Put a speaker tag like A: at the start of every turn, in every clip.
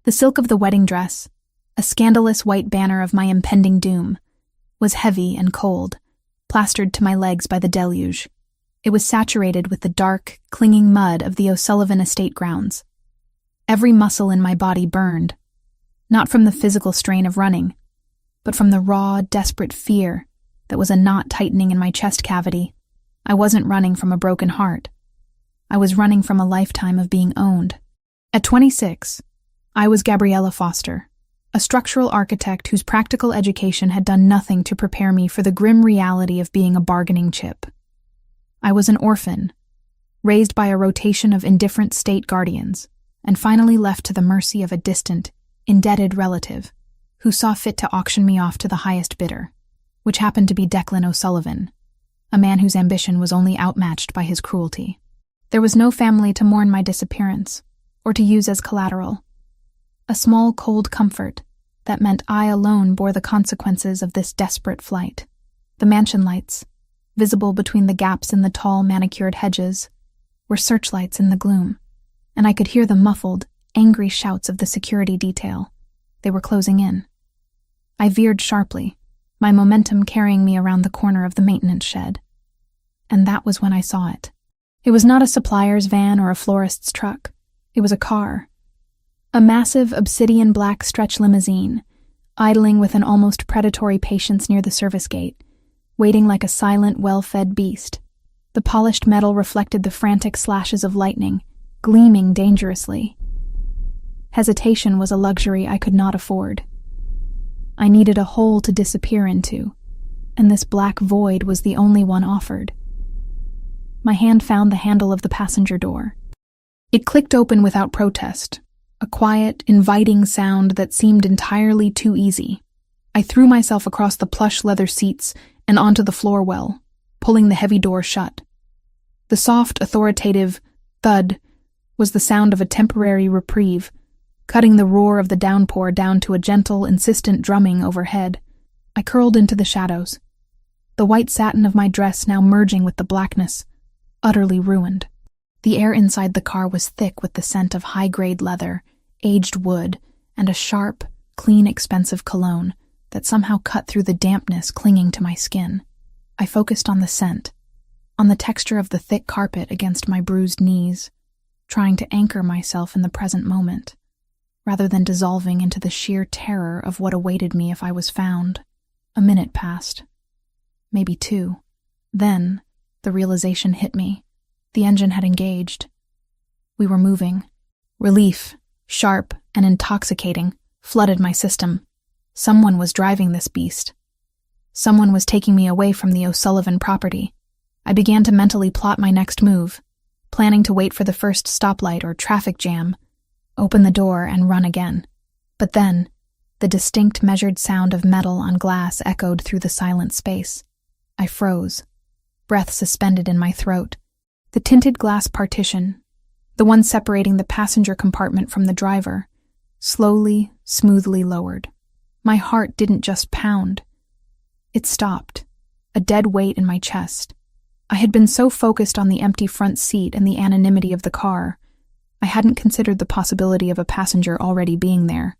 A: The silk of the wedding dress, a scandalous white banner of my impending doom, was heavy and cold, plastered to my legs by the deluge. It was saturated with the dark, clinging mud of the O'Sullivan estate grounds. Every muscle in my body burned, not from the physical strain of running, but from the raw, desperate fear that was a knot tightening in my chest cavity. I wasn't running from a broken heart. I was running from a lifetime of being owned. At 26, I was Gabriella Foster, a structural architect whose practical education had done nothing to prepare me for the grim reality of being a bargaining chip. I was an orphan, raised by a rotation of indifferent state guardians, and finally left to the mercy of a distant, indebted relative who saw fit to auction me off to the highest bidder, which happened to be Declan O'Sullivan, a man whose ambition was only outmatched by his cruelty. There was no family to mourn my disappearance, or to use as collateral. A small, cold comfort that meant I alone bore the consequences of this desperate flight. The mansion lights, visible between the gaps in the tall, manicured hedges, were searchlights in the gloom, and I could hear the muffled, angry shouts of the security detail. They were closing in. I veered sharply, my momentum carrying me around the corner of the maintenance shed. And that was when I saw it. It was not a supplier's van or a florist's truck. It was a car. A massive obsidian black stretch limousine, idling with an almost predatory patience near the service gate, waiting like a silent, well-fed beast. The polished metal reflected the frantic slashes of lightning, gleaming dangerously. Hesitation was a luxury I could not afford. I needed a hole to disappear into, and this black void was the only one offered. My hand found the handle of the passenger door. It clicked open without protest, a quiet, inviting sound that seemed entirely too easy. I threw myself across the plush leather seats and onto the floor well, pulling the heavy door shut. The soft, authoritative thud was the sound of a temporary reprieve, cutting the roar of the downpour down to a gentle, insistent drumming overhead. I curled into the shadows, the white satin of my dress now merging with the blackness, utterly ruined. The air inside the car was thick with the scent of high-grade leather, aged wood, and a sharp, clean, expensive cologne that somehow cut through the dampness clinging to my skin. I focused on the scent, on the texture of the thick carpet against my bruised knees, trying to anchor myself in the present moment, rather than dissolving into the sheer terror of what awaited me if I was found. A minute passed. Maybe 2. Then, the realization hit me. The engine had engaged. We were moving. Relief, sharp and intoxicating, flooded my system. Someone was driving this beast. Someone was taking me away from the O'Sullivan property. I began to mentally plot my next move, planning to wait for the first stoplight or traffic jam, open the door and run again. But then, the distinct measured sound of metal on glass echoed through the silent space. I froze, breath suspended in my throat. The tinted glass partition, the one separating the passenger compartment from the driver, slowly, smoothly lowered. My heart didn't just pound. It stopped, a dead weight in my chest. I had been so focused on the empty front seat and the anonymity of the car, I hadn't considered the possibility of a passenger already being there.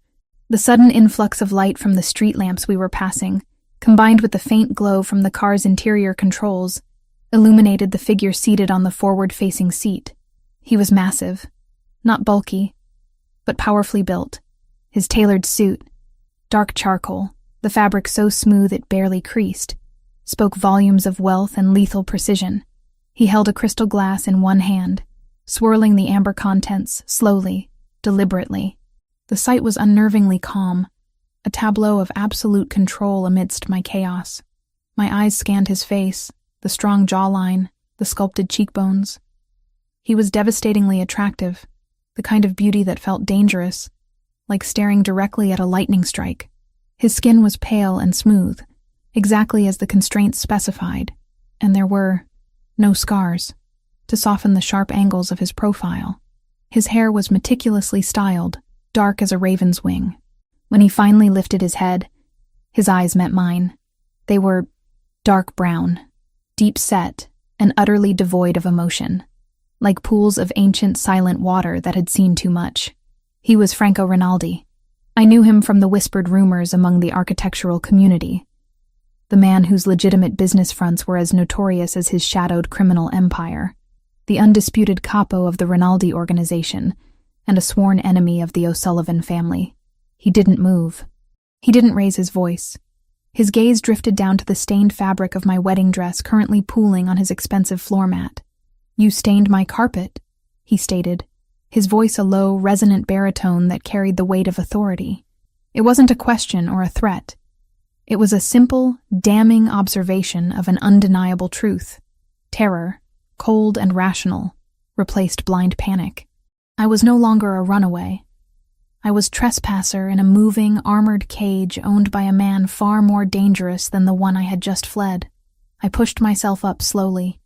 A: The sudden influx of light from the street lamps we were passing, combined with the faint glow from the car's interior controls, illuminated the figure seated on the forward-facing seat. He was massive, not bulky, but powerfully built. His tailored suit, dark charcoal, the fabric so smooth it barely creased, spoke volumes of wealth and lethal precision. He held a crystal glass in one hand, swirling the amber contents slowly, deliberately. The sight was unnervingly calm, a tableau of absolute control amidst my chaos. My eyes scanned his face, the strong jawline, the sculpted cheekbones. He was devastatingly attractive, the kind of beauty that felt dangerous, like staring directly at a lightning strike. His skin was pale and smooth, exactly as the constraints specified, and there were no scars to soften the sharp angles of his profile. His hair was meticulously styled, dark as a raven's wing. When he finally lifted his head, his eyes met mine. They were dark brown, deep-set, and utterly devoid of emotion, like pools of ancient silent water that had seen too much. He was Franco Rinaldi. I knew him from the whispered rumors among the architectural community. The man whose legitimate business fronts were as notorious as his shadowed criminal empire. The undisputed capo of the Rinaldi organization, and a sworn enemy of the O'Sullivan family. He didn't move. He didn't raise his voice. His gaze drifted down to the stained fabric of my wedding dress currently pooling on his expensive floor mat. "You stained my carpet," he stated, his voice a low, resonant baritone that carried the weight of authority. It wasn't a question or a threat. It was a simple, damning observation of an undeniable truth. Terror, cold and rational, replaced blind panic. I was no longer a runaway. I was trespasser in a moving, armored cage owned by a man far more dangerous than the one I had just fled. I pushed myself up slowly,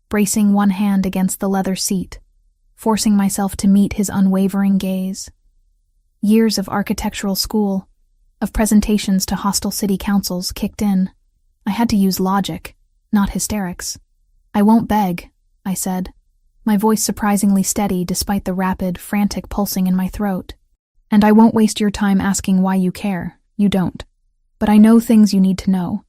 A: bracing one hand against the leather seat, forcing myself to meet his unwavering gaze. Years of architectural school, of presentations to hostile city councils kicked in. I had to use logic, not hysterics. "I won't beg," I said, my voice surprisingly steady despite the rapid, frantic pulsing in my throat. "And I won't waste your time asking why you care. You don't. But I know things you need to know.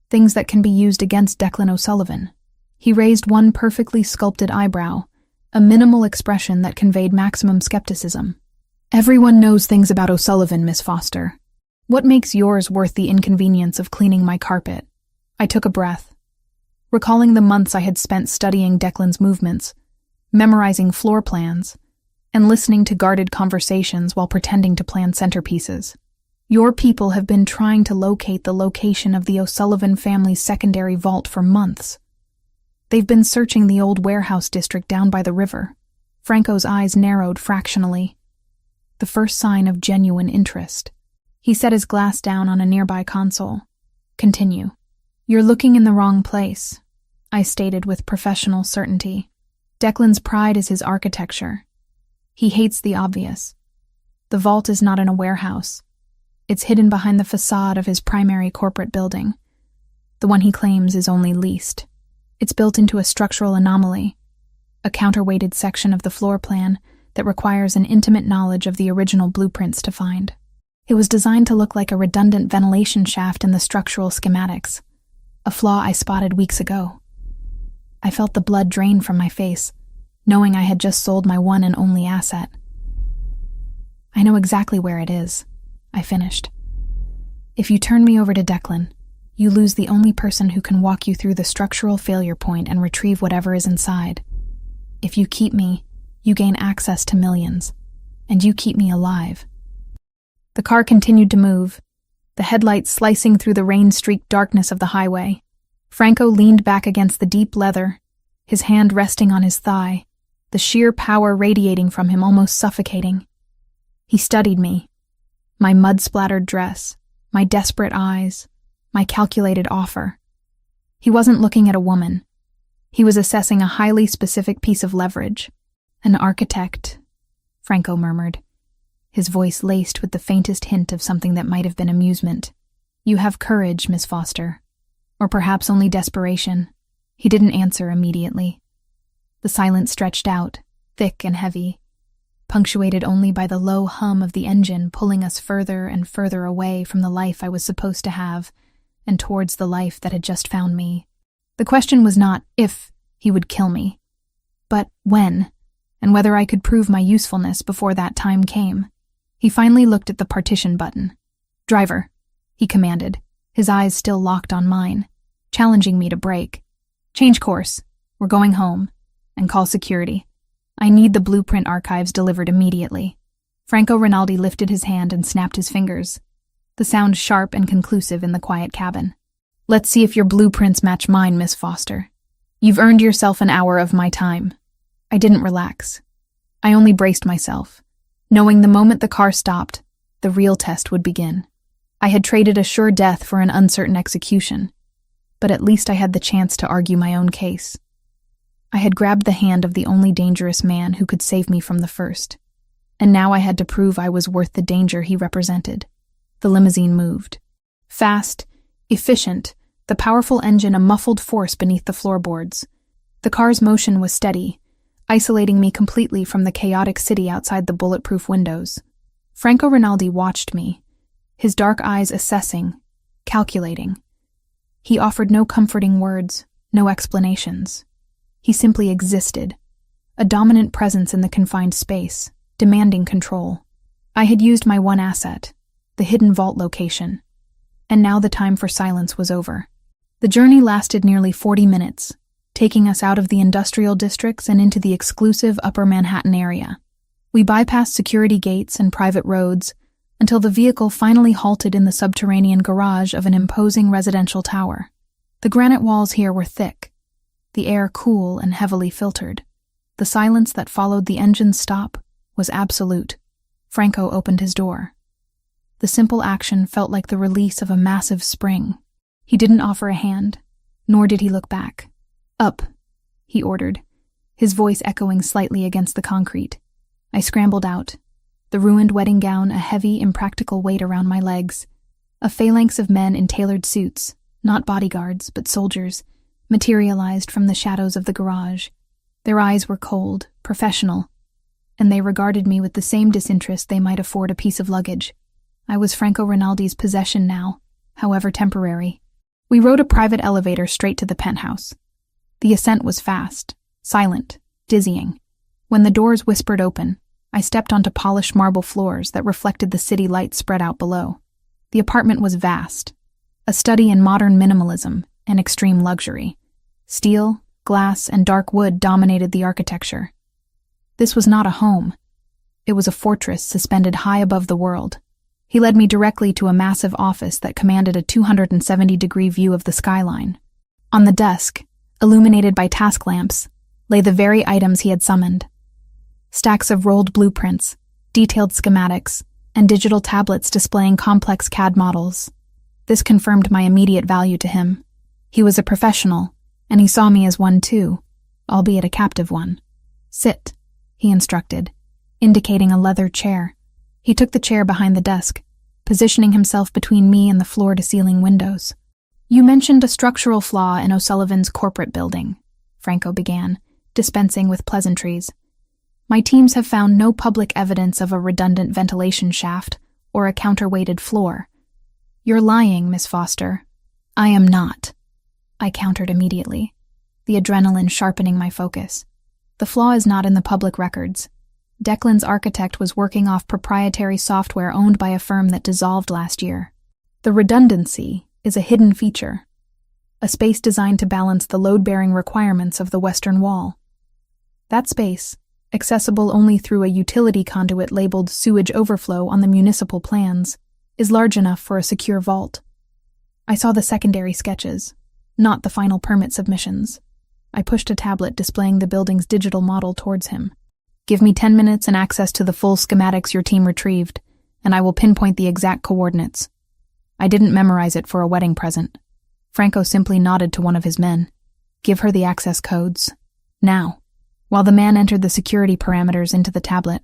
A: Things that can be used against Declan O'Sullivan." He raised one perfectly sculpted eyebrow, a minimal expression that conveyed maximum skepticism. "Everyone knows things about O'Sullivan, Miss Foster. What makes yours worth the inconvenience of cleaning my carpet?" I took a breath, recalling the months I had spent studying Declan's movements, memorizing floor plans, and listening to guarded conversations while pretending to plan centerpieces. "Your people have been trying to locate the location of the O'Sullivan family's secondary vault for months. They've been searching the old warehouse district down by the river." Franco's eyes narrowed fractionally, the first sign of genuine interest. He set his glass down on a nearby console. "Continue." "You're looking in the wrong place," I stated with professional certainty. "Declan's pride is his architecture. He hates the obvious. The vault is not in a warehouse. It's hidden behind the facade of his primary corporate building, the one he claims is only leased. It's built into a structural anomaly, a counterweighted section of the floor plan that requires an intimate knowledge of the original blueprints to find. It was designed to look like a redundant ventilation shaft in the structural schematics, a flaw I spotted weeks ago. I felt the blood drain from my face, knowing I had just sold my one and only asset. "I know exactly where it is," I finished. "If you turn me over to Declan, you lose the only person who can walk you through the structural failure point and retrieve whatever is inside. If you keep me, you gain access to millions, and you keep me alive." The car continued to move, the headlights slicing through the rain-streaked darkness of the highway. Franco leaned back against the deep leather, his hand resting on his thigh, the sheer power radiating from him almost suffocating. He studied me, my mud-splattered dress, my desperate eyes, my calculated offer. He wasn't looking at a woman. He was assessing a highly specific piece of leverage. "An architect," Franco murmured, his voice laced with the faintest hint of something that might have been amusement. "You have courage, Miss Foster. Or perhaps only desperation." He didn't answer immediately. The silence stretched out, thick and heavy, punctuated only by the low hum of the engine pulling us further and further away from the life I was supposed to have and towards the life that had just found me. The question was not if he would kill me, but when, and whether I could prove my usefulness before that time came. He finally looked at the partition button. "Driver," he commanded, his eyes still locked on mine, challenging me to brake. "Change course. We're going home. And call security. I need the blueprint archives delivered immediately." Franco Rinaldi lifted his hand and snapped his fingers, the sound sharp and conclusive in the quiet cabin. "Let's see if your blueprints match mine, Miss Foster. You've earned yourself an hour of my time." I didn't relax. I only braced myself, knowing the moment the car stopped, the real test would begin. I had traded a sure death for an uncertain execution, but at least I had the chance to argue my own case. I had grabbed the hand of the only dangerous man who could save me from the first, and now I had to prove I was worth the danger he represented. The limousine moved. Fast, efficient, the powerful engine a muffled force beneath the floorboards. The car's motion was steady, isolating me completely from the chaotic city outside the bulletproof windows. Franco Rinaldi watched me, his dark eyes assessing, calculating. He offered no comforting words, no explanations. He simply existed, a dominant presence in the confined space, demanding control. I had used my one asset, the hidden vault location, and now the time for silence was over. The journey lasted nearly 40 minutes, taking us out of the industrial districts and into the exclusive Upper Manhattan area. We bypassed security gates and private roads until the vehicle finally halted in the subterranean garage of an imposing residential tower. The granite walls here were thick, the air cool and heavily filtered. The silence that followed the engine's stop was absolute. Franco opened his door. The simple action felt like the release of a massive spring. He didn't offer a hand, nor did he look back. "Up," he ordered, his voice echoing slightly against the concrete. I scrambled out, the ruined wedding gown a heavy, impractical weight around my legs. A phalanx of men in tailored suits, not bodyguards, but soldiers, materialized from the shadows of the garage. Their eyes were cold, professional, and they regarded me with the same disinterest they might afford a piece of luggage. I was Franco Rinaldi's possession now, however temporary. We rode a private elevator straight to the penthouse. The ascent was fast, silent, dizzying. When the doors whispered open, I stepped onto polished marble floors that reflected the city lights spread out below. The apartment was vast, a study in modern minimalism and extreme luxury. Steel, glass, and dark wood dominated the architecture. This was not a home. It was a fortress suspended high above the world. He led me directly to a massive office that commanded a 270-degree view of the skyline. On the desk, illuminated by task lamps, lay the very items he had summoned. Stacks of rolled blueprints, detailed schematics, and digital tablets displaying complex CAD models. This confirmed my immediate value to him. He was a professional, and he saw me as one too, albeit a captive one. "Sit," he instructed, indicating a leather chair. He took the chair behind the desk, positioning himself between me and the floor-to-ceiling windows. "You mentioned a structural flaw in O'Sullivan's corporate building," Franco began, dispensing with pleasantries. "My teams have found no public evidence of a redundant ventilation shaft or a counterweighted floor." "You're lying, Miss Foster." "I am not," I countered immediately, the adrenaline sharpening my focus. "The flaw is not in the public records. Declan's architect was working off proprietary software owned by a firm that dissolved last year. The redundancy is a hidden feature, a space designed to balance the load-bearing requirements of the western wall. That space, accessible only through a utility conduit labeled sewage overflow on the municipal plans, is large enough for a secure vault. I saw the secondary sketches, not the final permit submissions. I pushed a tablet displaying the building's digital model towards him. "Give me 10 minutes and access to the full schematics your team retrieved, and I will pinpoint the exact coordinates." I didn't memorize it for a wedding present. Franco simply nodded to one of his men. "Give her the access codes. Now." While the man entered the security parameters into the tablet,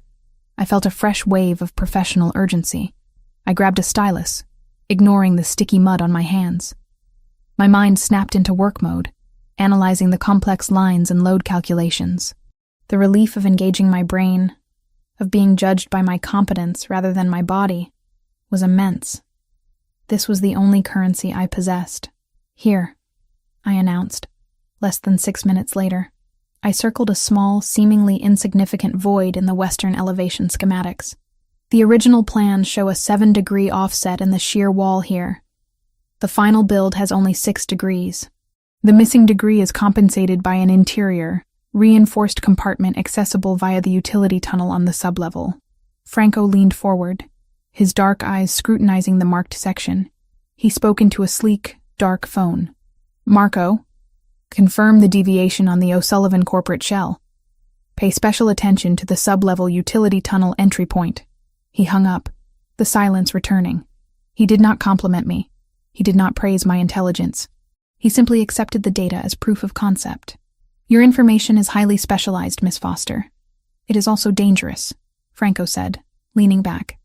A: I felt a fresh wave of professional urgency. I grabbed a stylus, ignoring the sticky mud on my hands. My mind snapped into work mode, analyzing the complex lines and load calculations. The relief of engaging my brain, of being judged by my competence rather than my body, was immense. This was the only currency I possessed. "Here," I announced, less than 6 minutes later. I circled a small, seemingly insignificant void in the western elevation schematics. The original plans show a 7-degree offset in the shear wall here. The final build has only 6 degrees. The missing degree is compensated by an interior, reinforced compartment accessible via the utility tunnel on the sublevel. Franco leaned forward, his dark eyes scrutinizing the marked section. He spoke into a sleek, dark phone. "Marco, confirm the deviation on the O'Sullivan corporate shell. Pay special attention to the sublevel utility tunnel entry point." He hung up, the silence returning. He did not compliment me. He did not praise my intelligence. He simply accepted the data as proof of concept. "Your information is highly specialized, Miss Foster. It is also dangerous," Franco said, leaning back.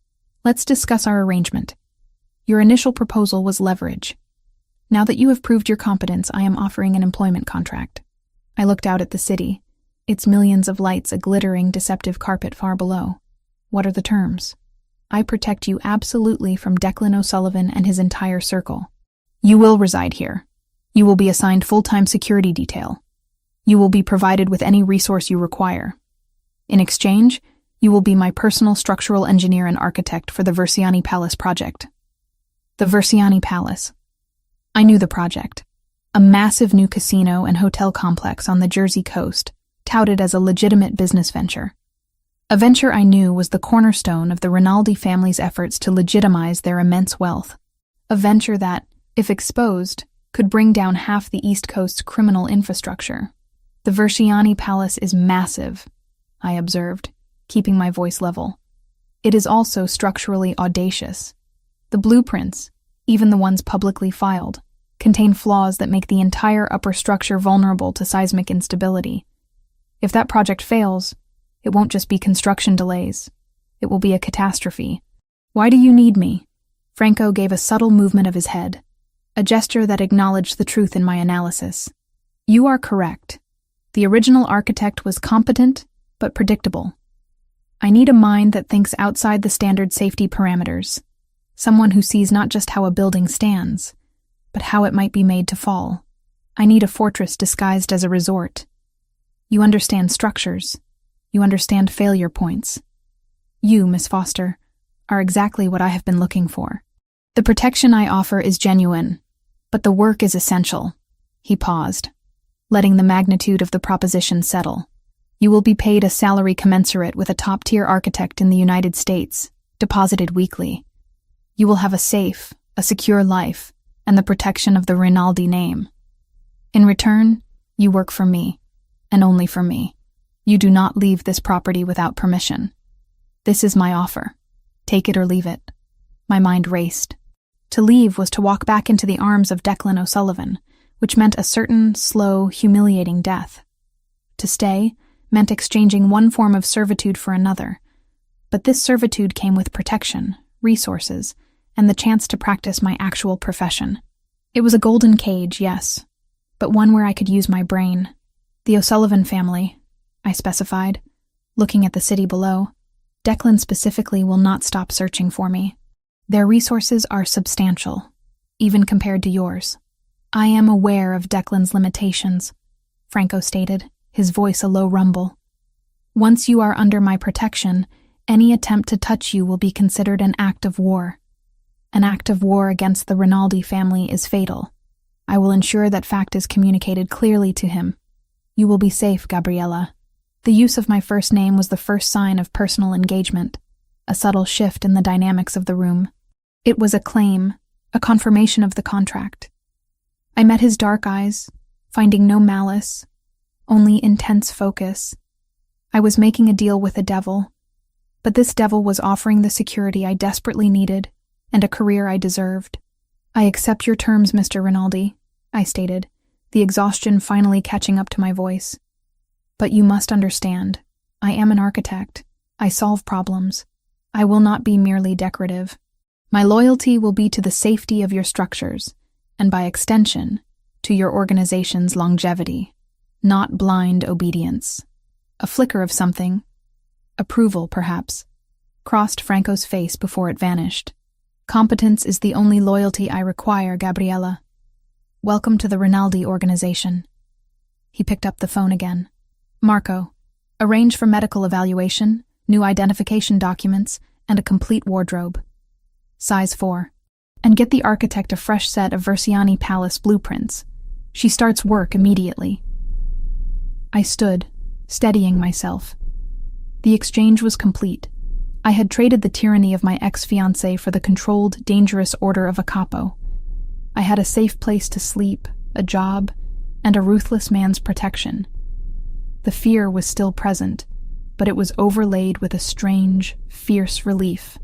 A: "Let's discuss our arrangement. Your initial proposal was leverage. Now that you have proved your competence, I am offering an employment contract." I looked out at the city, its millions of lights a glittering, deceptive carpet far below. What are the terms? I protect you absolutely from Declan O'Sullivan and his entire circle. You will reside here. You will be assigned full-time security detail. You will be provided with any resource you require. In exchange, you will be my personal structural engineer and architect for the Versiani Palace project. The Versiani Palace. I knew the project. A massive new casino and hotel complex on the Jersey coast, touted as a legitimate business venture. A venture I knew was the cornerstone of the Rinaldi family's efforts to legitimize their immense wealth. A venture that, if exposed, could bring down half the East Coast's criminal infrastructure. The Versiani Palace is massive, I observed, keeping my voice level. It is also structurally audacious. The blueprints, even the ones publicly filed, contain flaws that make the entire upper structure vulnerable to seismic instability. If that project fails, it won't just be construction delays. It will be a catastrophe. Why do you need me? Franco gave a subtle movement of his head, a gesture that acknowledged the truth in my analysis. You are correct. The original architect was competent, but predictable. I need a mind that thinks outside the standard safety parameters. Someone who sees not just how a building stands, but how it might be made to fall. I need a fortress disguised as a resort. You understand structures. You understand failure points. You, Miss Foster, are exactly what I have been looking for. The protection I offer is genuine, but the work is essential. He paused, letting the magnitude of the proposition settle. You will be paid a salary commensurate with a top-tier architect in the United States, deposited weekly. You will have a safe, a secure life, and the protection of the Rinaldi name. In return, you work for me, and only for me. You do not leave this property without permission. This is my offer. Take it or leave it. My mind raced. To leave was to walk back into the arms of Declan O'Sullivan, which meant a certain, slow, humiliating death. To stay meant exchanging one form of servitude for another, but this servitude came with protection, resources, and the chance to practice my actual profession. It was a golden cage, yes, but one where I could use my brain. The O'Sullivan family, I specified, looking at the city below. Declan specifically will not stop searching for me. Their resources are substantial, even compared to yours. I am aware of Declan's limitations, Franco stated, his voice a low rumble. Once you are under my protection, any attempt to touch you will be considered an act of war. An act of war against the Rinaldi family is fatal. I will ensure that fact is communicated clearly to him. You will be safe, Gabriella. The use of my first name was the first sign of personal engagement, a subtle shift in the dynamics of the room. It was a claim, a confirmation of the contract. I met his dark eyes, finding no malice, only intense focus. I was making a deal with a devil, but this devil was offering the security I desperately needed and a career I deserved. I accept your terms, Mr. Rinaldi, I stated, the exhaustion finally catching up to my voice. But you must understand, I am an architect. I solve problems. I will not be merely decorative. My loyalty will be to the safety of your structures, and by extension, to your organization's longevity, not blind obedience. A flicker of something, approval perhaps, crossed Franco's face before it vanished. Competence is the only loyalty I require, Gabriella. Welcome to the Rinaldi organization. He picked up the phone again. Marco, arrange for medical evaluation, new identification documents, and a complete wardrobe. Size 4. And get the architect a fresh set of Versiani Palace blueprints. She starts work immediately. I stood, steadying myself. The exchange was complete. I had traded the tyranny of my ex-fiancé for the controlled, dangerous order of a capo. I had a safe place to sleep, a job, and a ruthless man's protection. The fear was still present, but it was overlaid with a strange, fierce relief.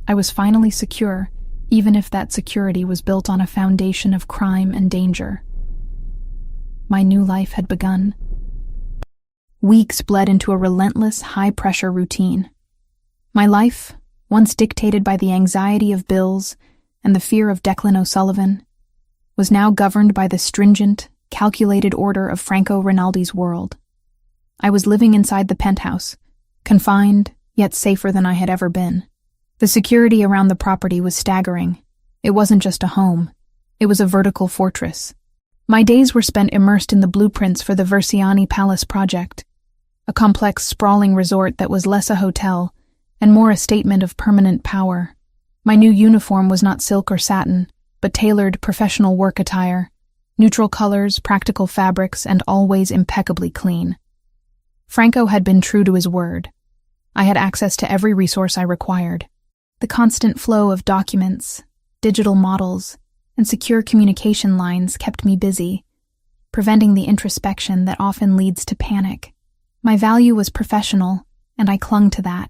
A: I was finally secure, even if that security was built on a foundation of crime and danger. My new life had begun. Weeks bled into a relentless, high-pressure routine. My life, once dictated by the anxiety of bills and the fear of Declan O'Sullivan, was now governed by the stringent, calculated order of Franco Rinaldi's world. I was living inside the penthouse, confined, yet safer than I had ever been. The security around the property was staggering. It wasn't just a home. It was a vertical fortress. My days were spent immersed in the blueprints for the Versiani Palace project, a complex, sprawling resort that was less a hotel and more a statement of permanent power. My new uniform was not silk or satin, but tailored professional work attire, neutral colors, practical fabrics, and always impeccably clean. Franco had been true to his word. I had access to every resource I required. The constant flow of documents, digital models, and secure communication lines kept me busy, preventing the introspection that often leads to panic. My value was professional, and I clung to that.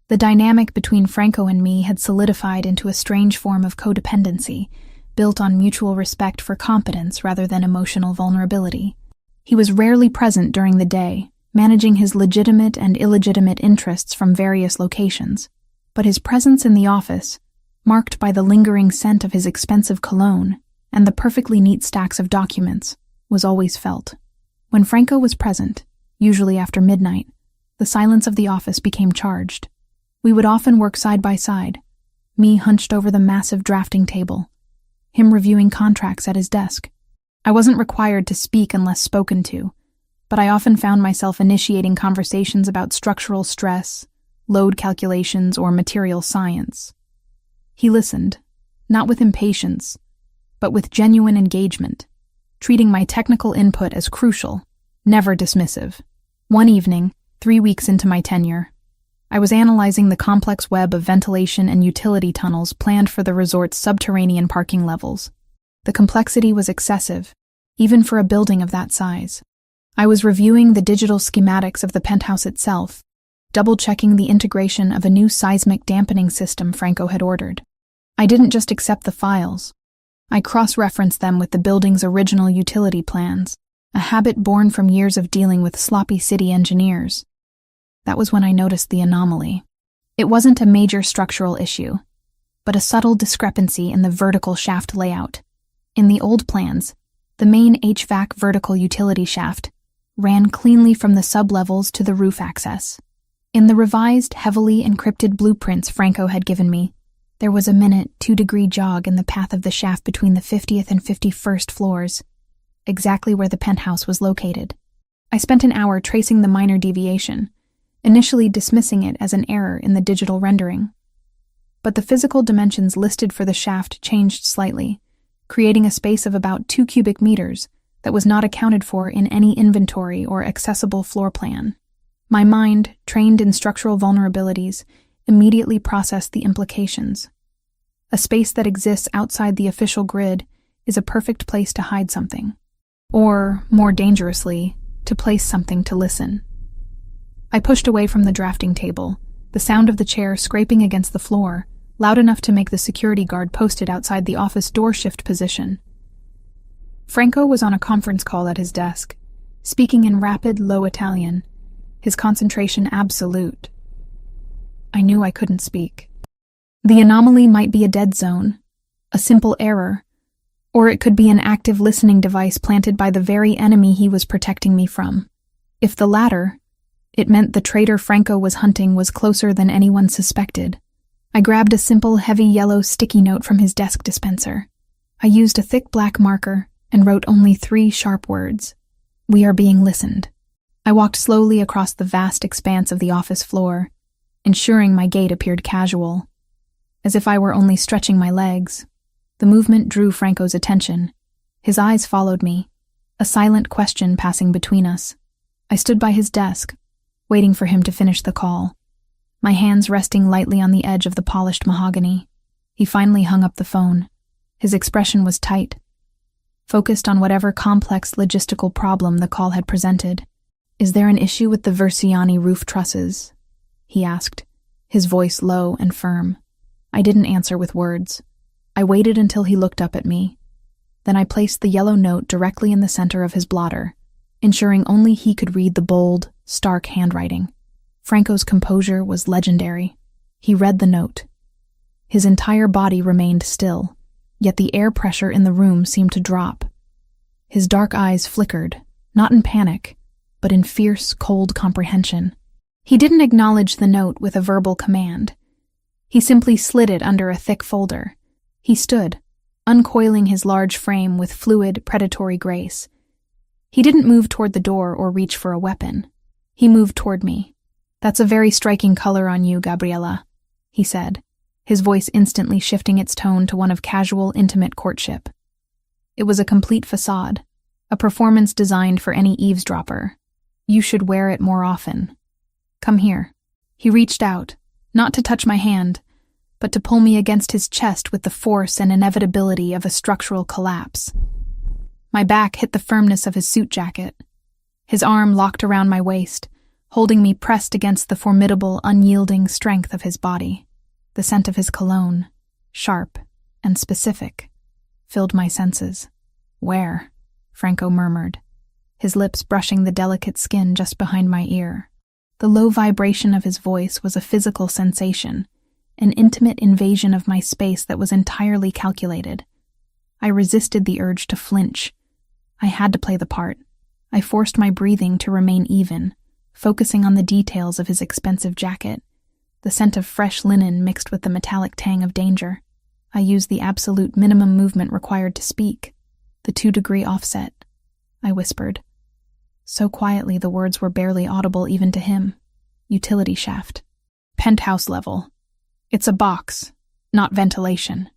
A: The dynamic between Franco and me had solidified into a strange form of codependency, built on mutual respect for competence rather than emotional vulnerability. He was rarely present during the day, managing his legitimate and illegitimate interests from various locations, but his presence in the office, marked by the lingering scent of his expensive cologne and the perfectly neat stacks of documents, was always felt. When Franco was present, usually after midnight, the silence of the office became charged. We would often work side by side, me hunched over the massive drafting table, him reviewing contracts at his desk. I wasn't required to speak unless spoken to, but I often found myself initiating conversations about structural stress, load calculations, or material science. He listened, not with impatience, but with genuine engagement, treating my technical input as crucial, never dismissive. One evening, 3 weeks into my tenure, I was analyzing the complex web of ventilation and utility tunnels planned for the resort's subterranean parking levels. The complexity was excessive, even for a building of that size. I was reviewing the digital schematics of the penthouse itself, double-checking the integration of a new seismic dampening system Franco had ordered. I didn't just accept the files. I cross-referenced them with the building's original utility plans, a habit born from years of dealing with sloppy city engineers. That was when I noticed the anomaly. It wasn't a major structural issue, but a subtle discrepancy in the vertical shaft layout. In the old plans, the main HVAC vertical utility shaft ran cleanly from the sublevels to the roof access. In the revised, heavily encrypted blueprints Franco had given me, there was a minute 2-degree jog in the path of the shaft between the 50th and 51st floors, exactly where the penthouse was located. I spent an hour tracing the minor deviation, initially dismissing it as an error in the digital rendering. But the physical dimensions listed for the shaft changed slightly, creating a space of about 2 cubic meters that was not accounted for in any inventory or accessible floor plan. My mind, trained in structural vulnerabilities, immediately processed the implications. A space that exists outside the official grid is a perfect place to hide something. Or, more dangerously, to place something to listen. I pushed away from the drafting table, the sound of the chair scraping against the floor, loud enough to make the security guard posted outside the office door shift position. Franco was on a conference call at his desk, speaking in rapid, low Italian, his concentration absolute. I knew I couldn't speak. The anomaly might be a dead zone, a simple error, or it could be an active listening device planted by the very enemy he was protecting me from. If the latter, it meant the traitor Franco was hunting was closer than anyone suspected. I grabbed a simple, heavy yellow sticky note from his desk dispenser. I used a thick black marker and wrote only 3 sharp words. We are being listened. I walked slowly across the vast expanse of the office floor, ensuring my gait appeared casual, as if I were only stretching my legs. The movement drew Franco's attention. His eyes followed me, a silent question passing between us. I stood by his desk, waiting for him to finish the call, my hands resting lightly on the edge of the polished mahogany. He finally hung up the phone. His expression was tight, focused on whatever complex logistical problem the call had presented. Is there an issue with the Versiani roof trusses? He asked, his voice low and firm. I didn't answer with words. I waited until he looked up at me. Then I placed the yellow note directly in the center of his blotter, ensuring only he could read the bold, stark handwriting. Franco's composure was legendary. He read the note. His entire body remained still, yet the air pressure in the room seemed to drop. His dark eyes flickered, not in panic, but in fierce, cold comprehension. He didn't acknowledge the note with a verbal command. He simply slid it under a thick folder. He stood, uncoiling his large frame with fluid, predatory grace. He didn't move toward the door or reach for a weapon. He moved toward me. "That's a very striking color on you, Gabriella," he said, his voice instantly shifting its tone to one of casual, intimate courtship. It was a complete facade, a performance designed for any eavesdropper. "You should wear it more often. Come here." He reached out, not to touch my hand, but to pull me against his chest with the force and inevitability of a structural collapse. My back hit the firmness of his suit jacket. His arm locked around my waist, holding me pressed against the formidable, unyielding strength of his body. The scent of his cologne, sharp and specific, filled my senses. "Where?" Franco murmured, his lips brushing the delicate skin just behind my ear. The low vibration of his voice was a physical sensation, an intimate invasion of my space that was entirely calculated. I resisted the urge to flinch. I had to play the part. I forced my breathing to remain even, focusing on the details of his expensive jacket, the scent of fresh linen mixed with the metallic tang of danger. I used the absolute minimum movement required to speak, the 2-degree offset. I whispered, so quietly the words were barely audible even to him. "Utility shaft. Penthouse level. It's a box, not ventilation."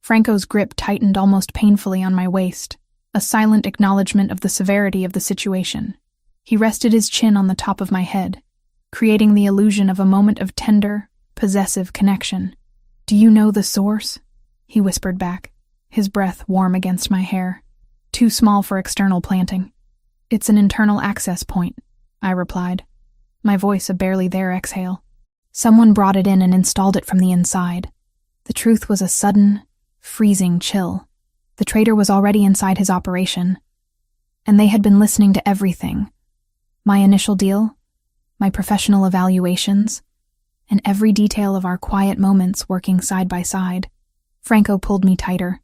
A: Franco's grip tightened almost painfully on my waist, a silent acknowledgement of the severity of the situation. He rested his chin on the top of my head, creating the illusion of a moment of tender, possessive connection. "Do you know the source?" he whispered back, his breath warm against my hair. "Too small for external planting." "It's an internal access point," I replied, my voice a barely there exhale. "Someone brought it in and installed it from the inside." The truth was a sudden, freezing chill. The traitor was already inside his operation, and they had been listening to everything. My initial deal, my professional evaluations, and every detail of our quiet moments working side by side. Franco pulled me tighter,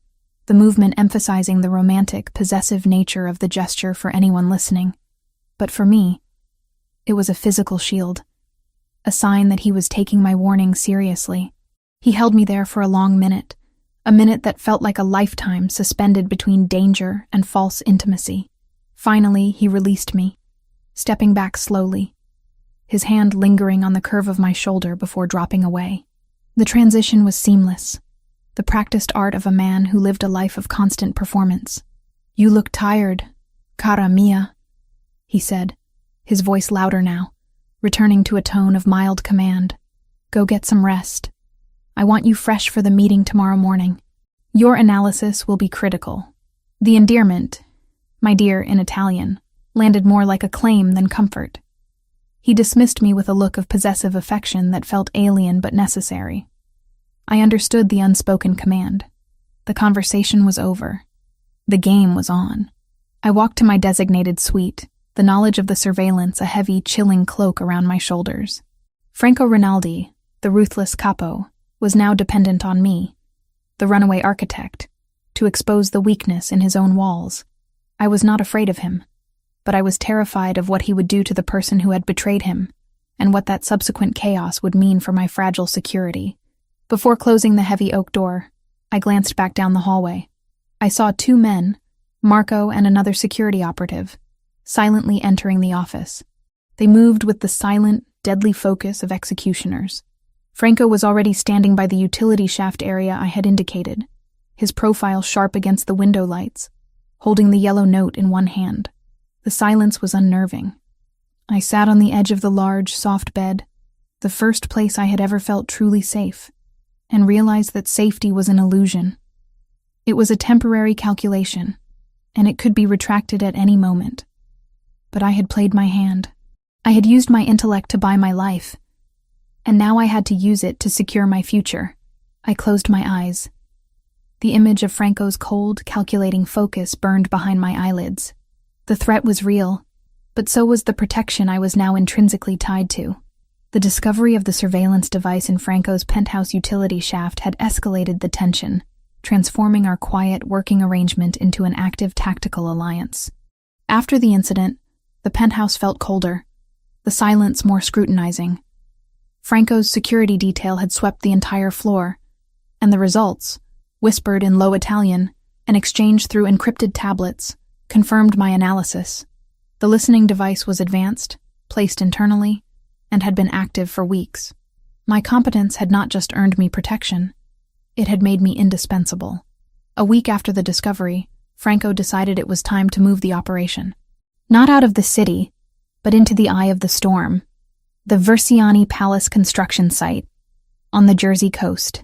A: the movement emphasizing the romantic, possessive nature of the gesture for anyone listening. But for me, it was a physical shield, a sign that he was taking my warning seriously. He held me there for a long minute, a minute that felt like a lifetime suspended between danger and false intimacy. Finally, he released me, stepping back slowly, his hand lingering on the curve of my shoulder before dropping away. The transition was seamless, the practiced art of a man who lived a life of constant performance. "You look tired, cara mia," he said, his voice louder now, returning to a tone of mild command. "Go get some rest. I want you fresh for the meeting tomorrow morning. Your analysis will be critical." The endearment, "my dear" in Italian, landed more like a claim than comfort. He dismissed me with a look of possessive affection that felt alien but necessary. I understood the unspoken command. The conversation was over. The game was on. I walked to my designated suite, the knowledge of the surveillance a heavy, chilling cloak around my shoulders. Franco Rinaldi, the ruthless capo, was now dependent on me, the runaway architect, to expose the weakness in his own walls. I was not afraid of him, but I was terrified of what he would do to the person who had betrayed him, and what that subsequent chaos would mean for my fragile security. Before closing the heavy oak door, I glanced back down the hallway. I saw 2 men, Marco and another security operative, silently entering the office. They moved with the silent, deadly focus of executioners. Franco was already standing by the utility shaft area I had indicated, his profile sharp against the window lights, holding the yellow note in one hand. The silence was unnerving. I sat on the edge of the large, soft bed, the first place I had ever felt truly safe, and realized that safety was an illusion. It was a temporary calculation, and it could be retracted at any moment. But I had played my hand. I had used my intellect to buy my life, and now I had to use it to secure my future. I closed my eyes. The image of Franco's cold, calculating focus burned behind my eyelids. The threat was real, but so was the protection I was now intrinsically tied to. The discovery of the surveillance device in Franco's penthouse utility shaft had escalated the tension, transforming our quiet working arrangement into an active tactical alliance. After the incident, The penthouse felt colder, the silence more scrutinizing. Franco's security detail had swept the entire floor, and the results, whispered in low Italian and exchanged through encrypted tablets, confirmed my analysis. The listening device was advanced, placed internally, and had been active for weeks. My competence had not just earned me protection, it had made me indispensable. A week after the discovery, Franco decided it was time to move the operation. Not out of the city, but into the eye of the storm, the Versiani Palace construction site, on the Jersey coast.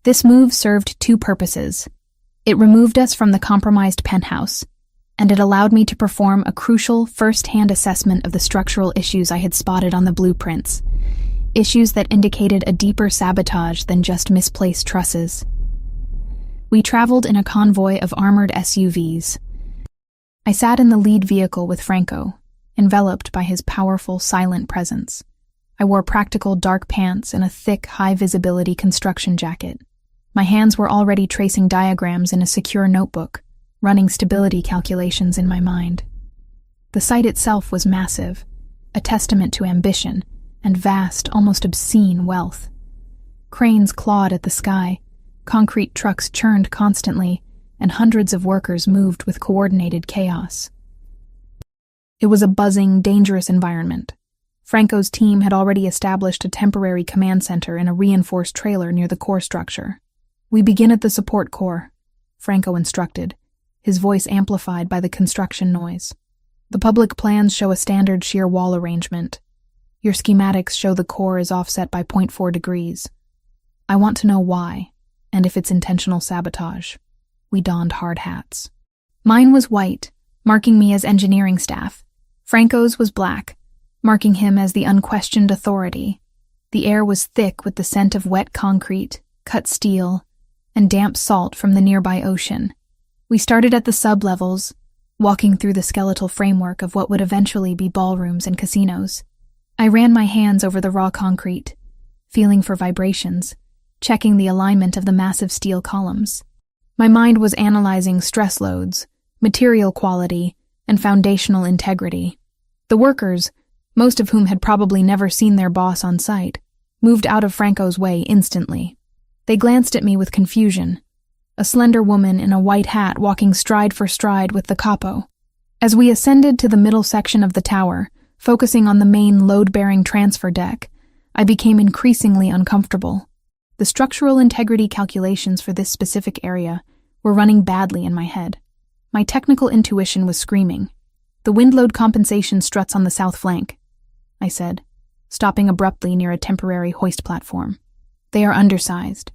A: This move served two purposes. It removed us from the compromised penthouse, and it allowed me to perform a crucial first-hand assessment of the structural issues I had spotted on the blueprints, issues that indicated a deeper sabotage than just misplaced trusses. We traveled in a convoy of armored SUVs. I sat in the lead vehicle with Franco, enveloped by his powerful, silent presence. I wore practical dark pants and a thick, high-visibility construction jacket. My hands were already tracing diagrams in a secure notebook, running stability calculations in my mind. The site itself was massive, a testament to ambition and vast, almost obscene wealth. Cranes clawed at the sky, concrete trucks churned constantly, and hundreds of workers moved with coordinated chaos. It was a buzzing, dangerous environment. Franco's team had already established a temporary command center in a reinforced trailer near the core structure. "We begin at the support core," Franco instructed, his voice amplified by the construction noise. "The public plans show a standard shear wall arrangement. Your schematics show the core is offset by 0.4 degrees. I want to know why, and if it's intentional sabotage." We donned hard hats. Mine was white, marking me as engineering staff. Franco's was black, marking him as the unquestioned authority. The air was thick with the scent of wet concrete, cut steel, and damp salt from the nearby ocean. We started at the sub-levels, walking through the skeletal framework of what would eventually be ballrooms and casinos. I ran my hands over the raw concrete, feeling for vibrations, checking the alignment of the massive steel columns. My mind was analyzing stress loads, material quality, and foundational integrity. The workers, most of whom had probably never seen their boss on site, moved out of Franco's way instantly. They glanced at me with confusion, a slender woman in a white hat walking stride for stride with the capo. As we ascended to the middle section of the tower, focusing on the main load-bearing transfer deck, I became increasingly uncomfortable. The structural integrity calculations for this specific area were running badly in my head. My technical intuition was screaming. "The wind load compensation struts on the south flank," I said, stopping abruptly near a temporary hoist platform. "They are undersized.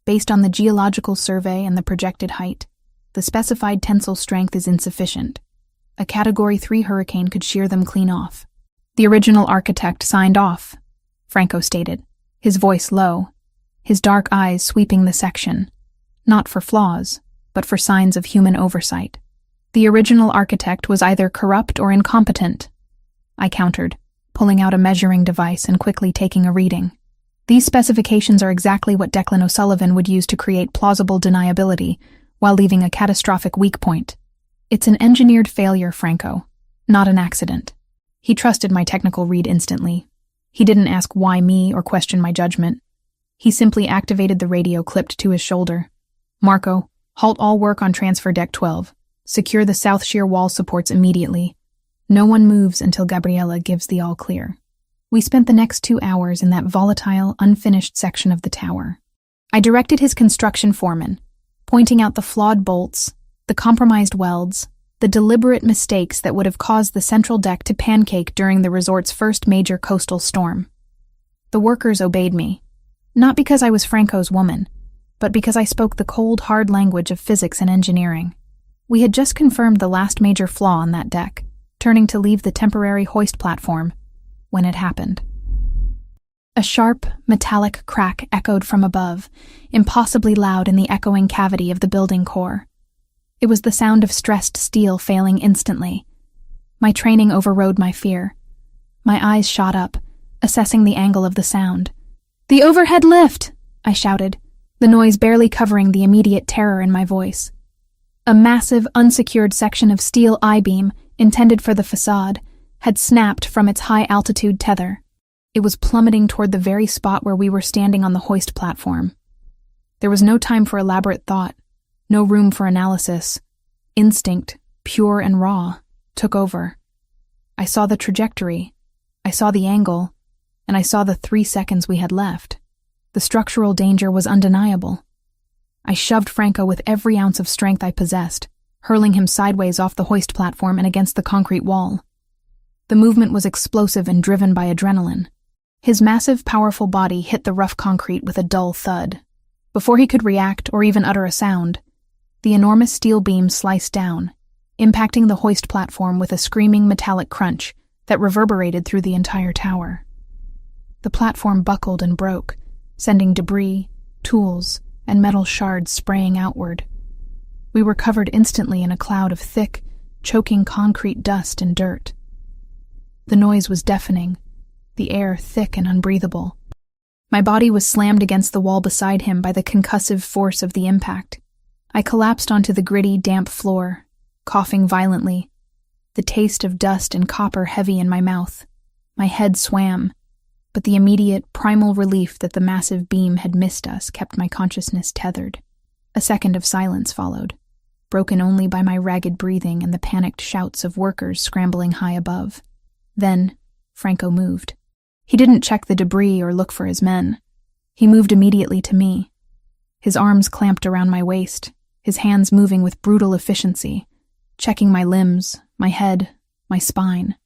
A: Based on the geological survey and the projected height, the specified tensile strength is insufficient. A Category 3 hurricane could shear them clean off." "The original architect signed off," Franco stated, his voice low, his dark eyes sweeping the section, not for flaws, but for signs of human oversight. "The original architect was either corrupt or incompetent," I countered, pulling out a measuring device and quickly taking a reading. "These specifications are exactly what Declan O'Sullivan would use to create plausible deniability while leaving a catastrophic weak point. It's an engineered failure, Franco, not an accident." He trusted my technical read instantly. He didn't ask why me or question my judgment. He simply activated the radio clipped to his shoulder. "Marco, halt all work on transfer deck 12. Secure the south shear wall supports immediately. No one moves until Gabriella gives the all clear." We spent the next 2 hours in that volatile, unfinished section of the tower. I directed his construction foreman, pointing out the flawed bolts, the compromised welds, the deliberate mistakes that would have caused the central deck to pancake during the resort's first major coastal storm. The workers obeyed me, not because I was Franco's woman, but because I spoke the cold, hard language of physics and engineering. We had just confirmed the last major flaw on that deck, turning to leave the temporary hoist platform, when it happened. A sharp, metallic crack echoed from above, impossibly loud in the echoing cavity of the building core. It was the sound of stressed steel failing instantly. My training overrode my fear. My eyes shot up, assessing the angle of the sound. "The overhead lift!" I shouted, the noise barely covering the immediate terror in my voice. A massive, unsecured section of steel I-beam, intended for the facade, had snapped from its high-altitude tether. It was plummeting toward the very spot where we were standing on the hoist platform. There was no time for elaborate thought, no room for analysis. Instinct, pure and raw, took over. I saw the trajectory, I saw the angle, and I saw the 3 seconds we had left. The structural danger was undeniable. I shoved Franco with every ounce of strength I possessed, hurling him sideways off the hoist platform and against the concrete wall. The movement was explosive and driven by adrenaline. His massive, powerful body hit the rough concrete with a dull thud. Before he could react or even utter a sound, the enormous steel beam sliced down, impacting the hoist platform with a screaming metallic crunch that reverberated through the entire tower. The platform buckled and broke, sending debris, tools, and metal shards spraying outward. We were covered instantly in a cloud of thick, choking concrete dust and dirt. The noise was deafening, the air thick and unbreathable. My body was slammed against the wall beside him by the concussive force of the impact. I collapsed onto the gritty, damp floor, coughing violently, the taste of dust and copper heavy in my mouth. My head swam, but the immediate, primal relief that the massive beam had missed us kept my consciousness tethered. A second of silence followed, broken only by my ragged breathing and the panicked shouts of workers scrambling high above. Then, Franco moved. He didn't check the debris or look for his men. He moved immediately to me. His arms clamped around my waist, his hands moving with brutal efficiency, checking my limbs, my head, my spine.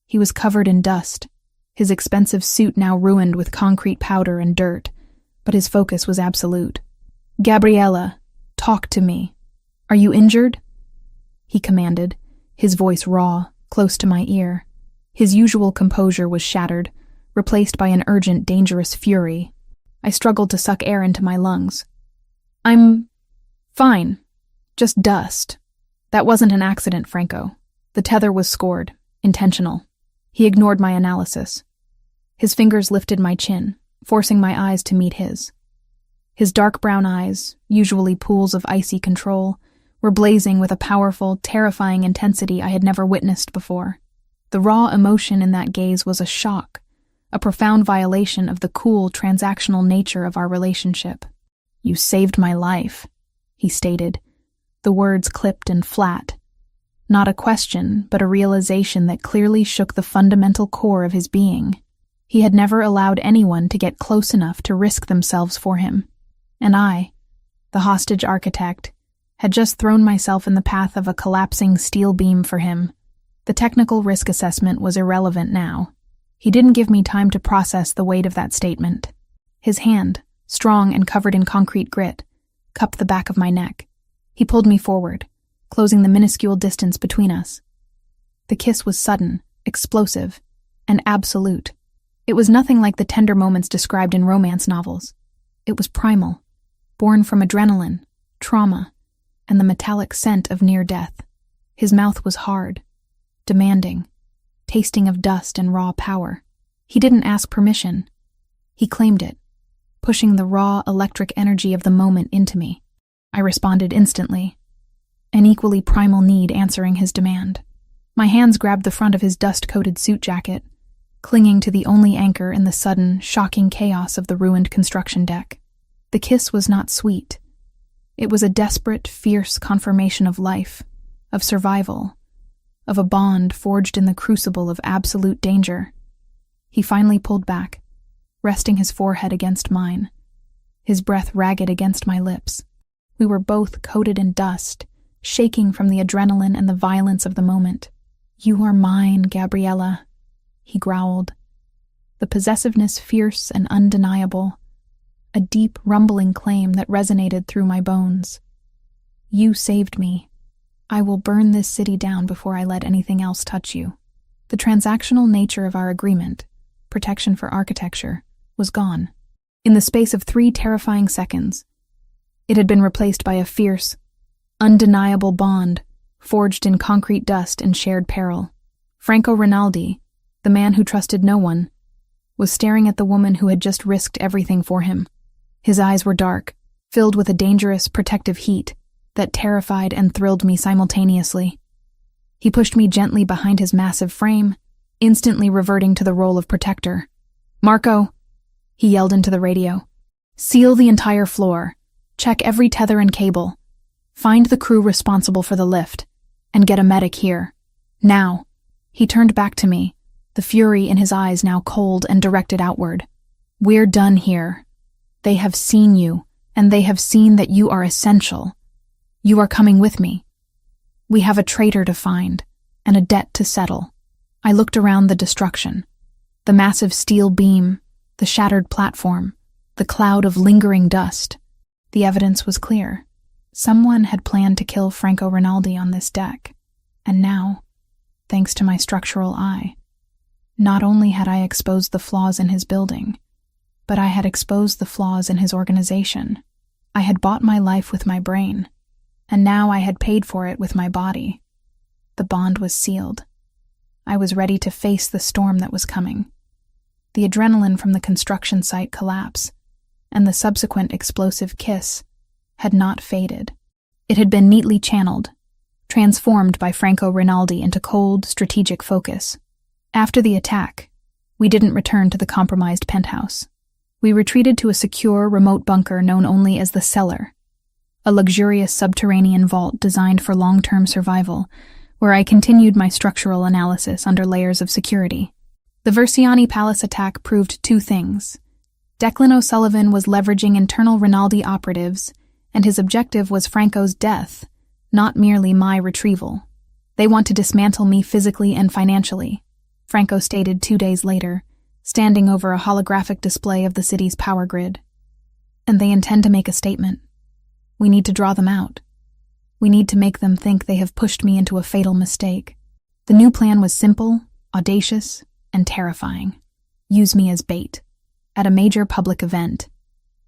A: He was covered in dust, his expensive suit now ruined with concrete powder and dirt, but his focus was absolute. "Gabriella, talk to me. Are you injured?" he commanded, his voice raw, close to my ear. His usual composure was shattered, replaced by an urgent, dangerous fury. I struggled to suck air into my lungs. "I'm fine. Just dust. That wasn't an accident, Franco. The tether was scored, intentional." He ignored my analysis. His fingers lifted my chin, forcing my eyes to meet his. His dark brown eyes, usually pools of icy control, were blazing with a powerful, terrifying intensity I had never witnessed before. The raw emotion in that gaze was a shock, a profound violation of the cool, transactional nature of our relationship. "You saved my life," he stated, the words clipped and flat. Not a question, but a realization that clearly shook the fundamental core of his being. He had never allowed anyone to get close enough to risk themselves for him. And I, the hostage architect, had just thrown myself in the path of a collapsing steel beam for him. The technical risk assessment was irrelevant now. He didn't give me time to process the weight of that statement. His hand, strong and covered in concrete grit, cupped the back of my neck. He pulled me forward, closing the minuscule distance between us. The kiss was sudden, explosive, and absolute. It was nothing like the tender moments described in romance novels. It was primal, born from adrenaline, trauma, and the metallic scent of near death. His mouth was hard, demanding, tasting of dust and raw power. He didn't ask permission. He claimed it, pushing the raw electric energy of the moment into me. I responded instantly, an equally primal need answering his demand. My hands grabbed the front of his dust-coated suit jacket, clinging to the only anchor in the sudden, shocking chaos of the ruined construction deck. The kiss was not sweet. It was a desperate, fierce confirmation of life, of survival, of a bond forged in the crucible of absolute danger. He finally pulled back, resting his forehead against mine, his breath ragged against my lips. We were both coated in dust, shaking from the adrenaline and the violence of the moment. "You are mine, Gabriella," he growled, the possessiveness fierce and undeniable, a deep, rumbling claim that resonated through my bones. "You saved me. I will burn this city down before I let anything else touch you." The transactional nature of our agreement, protection for architecture, was gone. In the space of 3 terrifying seconds, it had been replaced by a fierce, undeniable bond, forged in concrete dust and shared peril. Franco Rinaldi, the man who trusted no one, was staring at the woman who had just risked everything for him. His eyes were dark, filled with a dangerous, protective heat that terrified and thrilled me simultaneously. He pushed me gently behind his massive frame, instantly reverting to the role of protector. "Marco," he yelled into the radio. "Seal the entire floor. Check every tether and cable. Find the crew responsible for the lift, and get a medic here. Now." He turned back to me, the fury in his eyes now cold and directed outward. "We're done here. They have seen you, and they have seen that you are essential. You are coming with me. We have a traitor to find, and a debt to settle." I looked around the destruction. The massive steel beam, the shattered platform, the cloud of lingering dust. The evidence was clear. Someone had planned to kill Franco Rinaldi on this deck, and now, thanks to my structural eye, not only had I exposed the flaws in his building, but I had exposed the flaws in his organization. I had bought my life with my brain, and now I had paid for it with my body. The bond was sealed. I was ready to face the storm that was coming. The adrenaline from the construction site collapse, and the subsequent explosive kiss had not faded. It had been neatly channeled, transformed by Franco Rinaldi into cold, strategic focus. After the attack, we didn't return to the compromised penthouse. We retreated to a secure, remote bunker known only as the cellar, a luxurious subterranean vault designed for long-term survival, where I continued my structural analysis under layers of security. The Versiani Palace attack proved two things. Declan O'Sullivan was leveraging internal Rinaldi operatives, and his objective was Franco's death, not merely my retrieval. "They want to dismantle me physically and financially," Franco stated 2 days later, standing over a holographic display of the city's power grid. "And they intend to make a statement. We need to draw them out. We need to make them think they have pushed me into a fatal mistake." The new plan was simple, audacious, and terrifying. Use me as bait. At a major public event.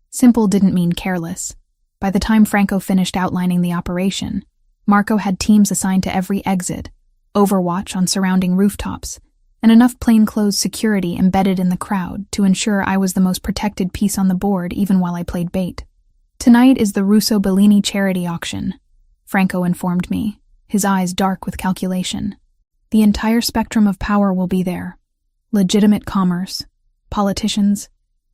A: Simple didn't mean careless. By the time Franco finished outlining the operation, Marco had teams assigned to every exit, overwatch on surrounding rooftops, and enough plainclothes security embedded in the crowd to ensure I was the most protected piece on the board even while I played bait. "Tonight is the Russo Bellini charity auction," Franco informed me, his eyes dark with calculation. "The entire spectrum of power will be there. Legitimate commerce, politicians,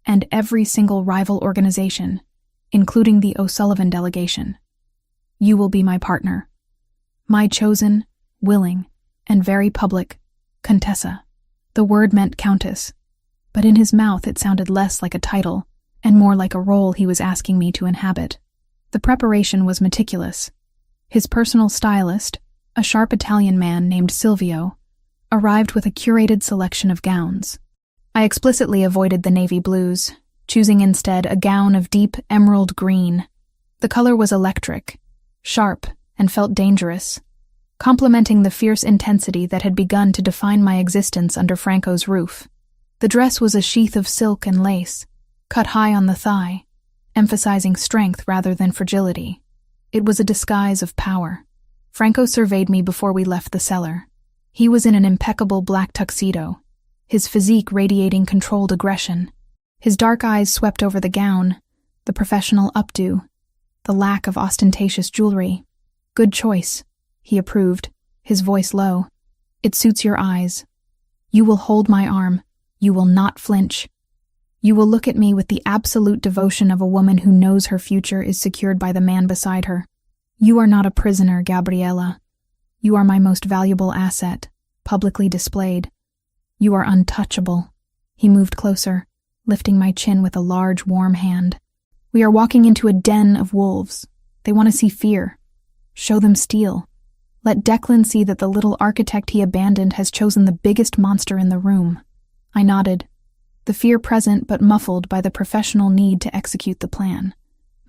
A: and every single rival organization, including the O'Sullivan delegation. You will be my partner. My chosen, willing, and very public Contessa." The word meant countess, but in his mouth it sounded less like a title and more like a role he was asking me to inhabit. The preparation was meticulous. His personal stylist, a sharp Italian man named Silvio, arrived with a curated selection of gowns. I explicitly avoided the navy blues, choosing instead a gown of deep emerald green. The color was electric, sharp, and felt dangerous, complementing the fierce intensity that had begun to define my existence under Franco's roof. The dress was a sheath of silk and lace, cut high on the thigh, emphasizing strength rather than fragility. It was a disguise of power. Franco surveyed me before we left the cellar. He was in an impeccable black tuxedo, his physique radiating controlled aggression. His dark eyes swept over the gown, the professional updo, the lack of ostentatious jewelry. "Good choice," he approved, his voice low. "It suits your eyes. You will hold my arm. You will not flinch. You will look at me with the absolute devotion of a woman who knows her future is secured by the man beside her. You are not a prisoner, Gabriella. You are my most valuable asset, publicly displayed. You are untouchable." He moved closer, lifting my chin with a large, warm hand. "We are walking into a den of wolves. They want to see fear. Show them steel. Let Declan see that the little architect he abandoned has chosen the biggest monster in the room." I nodded, the fear present but muffled by the professional need to execute the plan.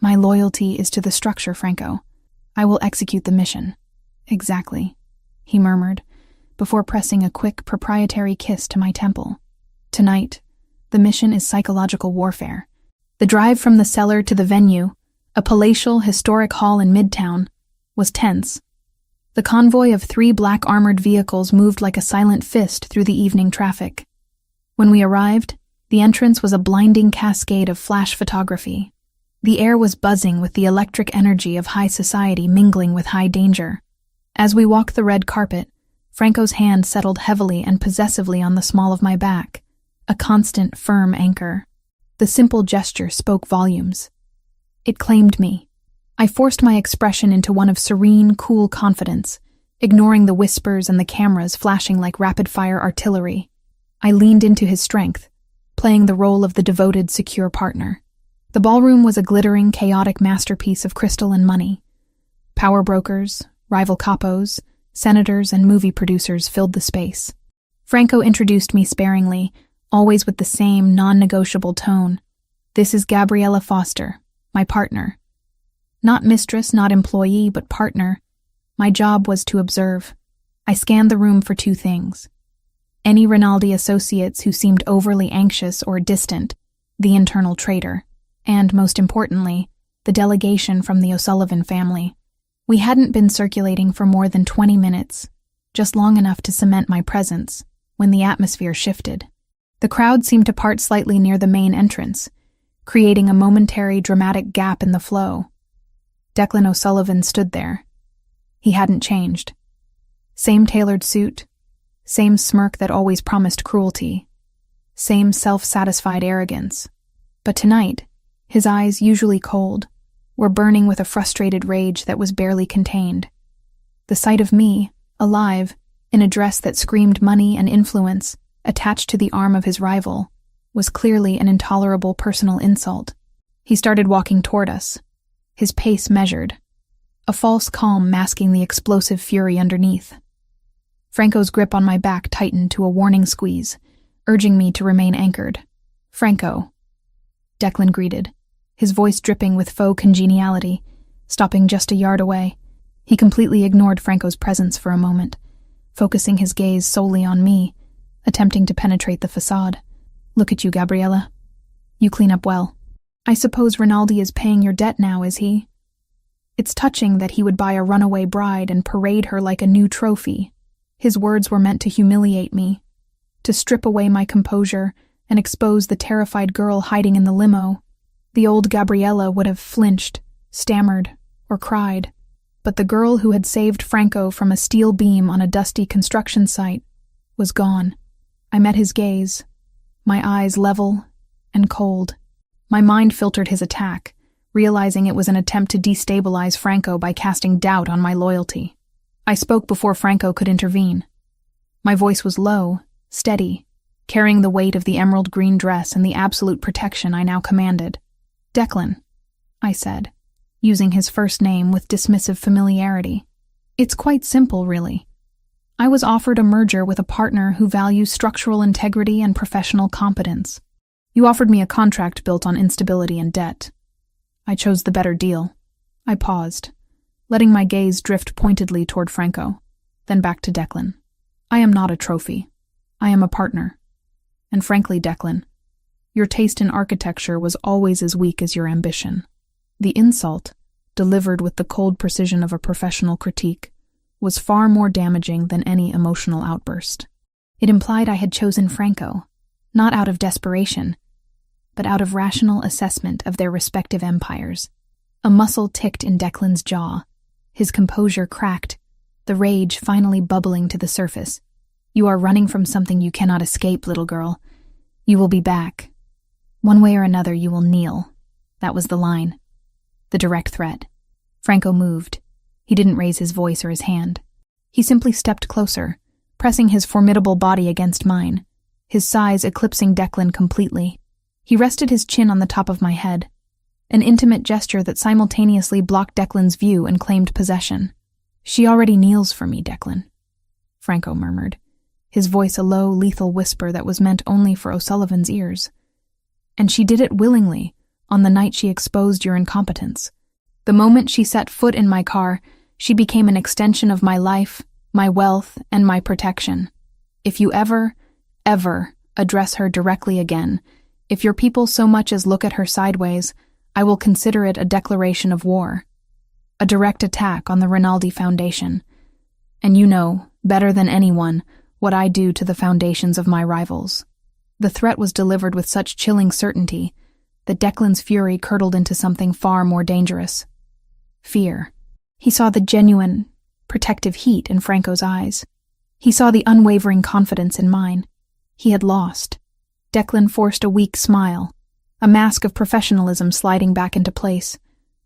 A: "My loyalty is to the structure, Franco. I will execute the mission." "Exactly," he murmured, before pressing a quick, proprietary kiss to my temple. "Tonight, the mission is psychological warfare." The drive from the cellar to the venue, a palatial, historic hall in Midtown, was tense. The convoy of 3 black armored vehicles moved like a silent fist through the evening traffic. When we arrived, the entrance was a blinding cascade of flash photography. The air was buzzing with the electric energy of high society mingling with high danger. As we walked the red carpet, Franco's hand settled heavily and possessively on the small of my back, a constant, firm anchor. The simple gesture spoke volumes. It claimed me. I forced my expression into one of serene, cool confidence, ignoring the whispers and the cameras flashing like rapid-fire artillery. I leaned into his strength, playing the role of the devoted, secure partner. The ballroom was a glittering, chaotic masterpiece of crystal and money. Power brokers, rival capos, senators, and movie producers filled the space. Franco introduced me sparingly, always with the same non-negotiable tone. "This is Gabriella Foster, my partner." Not mistress, not employee, but partner. My job was to observe. I scanned the room for two things: any Rinaldi associates who seemed overly anxious or distant, the internal traitor, and, most importantly, the delegation from the O'Sullivan family. We hadn't been circulating for more than 20 minutes, just long enough to cement my presence, when the atmosphere shifted. The crowd seemed to part slightly near the main entrance, creating a momentary dramatic gap in the flow. Declan O'Sullivan stood there. He hadn't changed. Same tailored suit, same smirk that always promised cruelty, same self-satisfied arrogance. But tonight, his eyes, usually cold, were burning with a frustrated rage that was barely contained. The sight of me, alive, in a dress that screamed money and influence, attached to the arm of his rival, was clearly an intolerable personal insult. He started walking toward us, his pace measured, a false calm masking the explosive fury underneath. Franco's grip on my back tightened to a warning squeeze, urging me to remain anchored. "Franco," Declan greeted, his voice dripping with faux congeniality, stopping just a yard away. He completely ignored Franco's presence for a moment, focusing his gaze solely on me, attempting to penetrate the facade. "Look at you, Gabriella. You clean up well. I suppose Rinaldi is paying your debt now, is he? It's touching that he would buy a runaway bride and parade her like a new trophy." His words were meant to humiliate me, to strip away my composure and expose the terrified girl hiding in the limo. The old Gabriella would have flinched, stammered, or cried, but the girl who had saved Franco from a steel beam on a dusty construction site was gone. I met his gaze, my eyes level and cold. My mind filtered his attack, realizing it was an attempt to destabilize Franco by casting doubt on my loyalty. I spoke before Franco could intervene. My voice was low, steady, carrying the weight of the emerald green dress and the absolute protection I now commanded. "Declan," I said, using his first name with dismissive familiarity. "It's quite simple, really. I was offered a merger with a partner who values structural integrity and professional competence. You offered me a contract built on instability and debt. I chose the better deal." I paused, letting my gaze drift pointedly toward Franco, then back to Declan. "I am not a trophy. I am a partner. And frankly, Declan, your taste in architecture was always as weak as your ambition." The insult, delivered with the cold precision of a professional critique, was far more damaging than any emotional outburst. It implied I had chosen Franco, not out of desperation, but out of rational assessment of their respective empires. A muscle ticked in Declan's jaw. His composure cracked, the rage finally bubbling to the surface. "You are running from something you cannot escape, little girl. You will be back. One way or another, you will kneel." That was the line. The direct threat. Franco moved. He didn't raise his voice or his hand. He simply stepped closer, pressing his formidable body against mine, his size eclipsing Declan completely. He rested his chin on the top of my head, an intimate gesture that simultaneously blocked Declan's view and claimed possession. "She already kneels for me, Declan," Franco murmured, his voice a low, lethal whisper that was meant only for O'Sullivan's ears. "And she did it willingly, on the night she exposed your incompetence. The moment she set foot in my car, she became an extension of my life, my wealth, and my protection. If you ever address her directly again, if your people so much as look at her sideways, I will consider it a declaration of war, a direct attack on the Rinaldi Foundation. And you know, better than anyone, what I do to the foundations of my rivals." The threat was delivered with such chilling certainty that Declan's fury curdled into something far more dangerous. Fear. He saw the genuine, protective heat in Franco's eyes. He saw the unwavering confidence in mine. He had lost. Declan forced a weak smile, a mask of professionalism sliding back into place,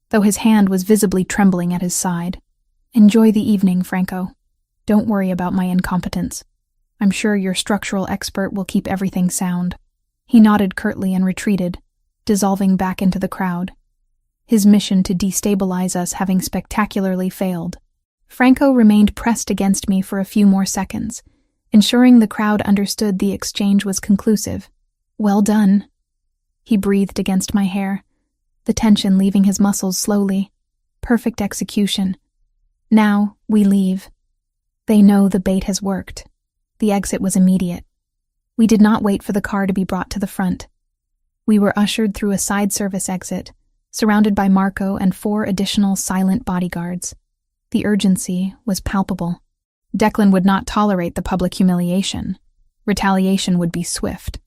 A: though his hand was visibly trembling at his side. "Enjoy the evening, Franco. Don't worry about my incompetence. I'm sure your structural expert will keep everything sound." He nodded curtly and retreated, dissolving back into the crowd, his mission to destabilize us having spectacularly failed. Franco remained pressed against me for a few more seconds, ensuring the crowd understood the exchange was conclusive. "Well done." He breathed against my hair, the tension leaving his muscles slowly. "Perfect execution. Now, we leave. They know the bait has worked." The exit was immediate. We did not wait for the car to be brought to the front. We were ushered through a side service exit, surrounded by Marco and 4 additional silent bodyguards. The urgency was palpable. Declan would not tolerate the public humiliation. Retaliation would be swift.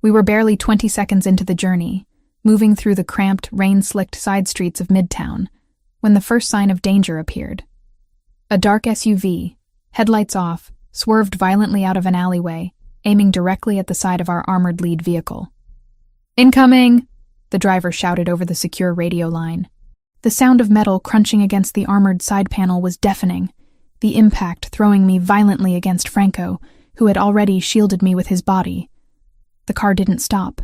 A: We were barely 20 seconds into the journey, moving through the cramped, rain-slicked side streets of Midtown, when the first sign of danger appeared. A dark SUV, headlights off, swerved violently out of an alleyway, aiming directly at the side of our armored lead vehicle. "Incoming!" the driver shouted over the secure radio line. The sound of metal crunching against the armored side panel was deafening, the impact throwing me violently against Franco, who had already shielded me with his body. The car didn't stop.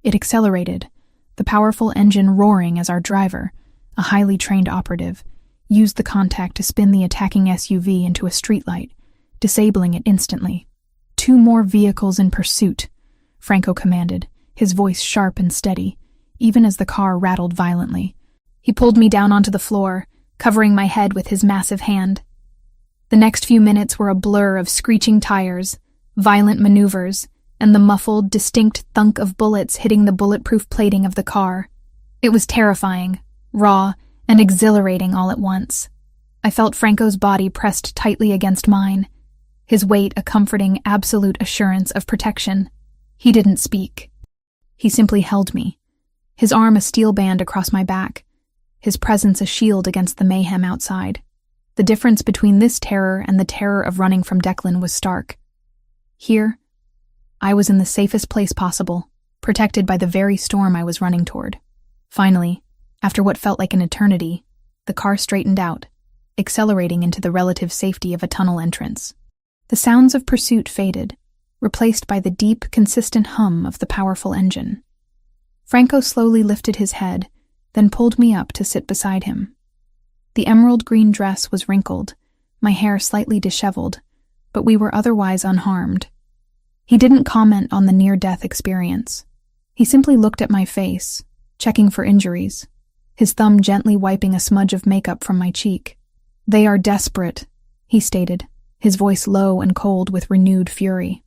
A: It accelerated, the powerful engine roaring as our driver, a highly trained operative, used the contact to spin the attacking SUV into a streetlight, disabling it instantly. "2 more vehicles in pursuit," Franco commanded, his voice sharp and steady, even as the car rattled violently. He pulled me down onto the floor, covering my head with his massive hand. The next few minutes were a blur of screeching tires, violent maneuvers, and the muffled, distinct thunk of bullets hitting the bulletproof plating of the car. It was terrifying, raw, and exhilarating all at once. I felt Franco's body pressed tightly against mine, his weight a comforting, absolute assurance of protection. He didn't speak. He simply held me, his arm a steel band across my back, his presence a shield against the mayhem outside. The difference between this terror and the terror of running from Declan was stark. Here, I was in the safest place possible, protected by the very storm I was running toward. Finally, after what felt like an eternity, the car straightened out, accelerating into the relative safety of a tunnel entrance. The sounds of pursuit faded, replaced by the deep, consistent hum of the powerful engine. Franco slowly lifted his head, then pulled me up to sit beside him. The emerald green dress was wrinkled, my hair slightly disheveled, but we were otherwise unharmed. He didn't comment on the near-death experience. He simply looked at my face, checking for injuries, his thumb gently wiping a smudge of makeup from my cheek. "They are desperate," he stated, his voice low and cold with renewed fury.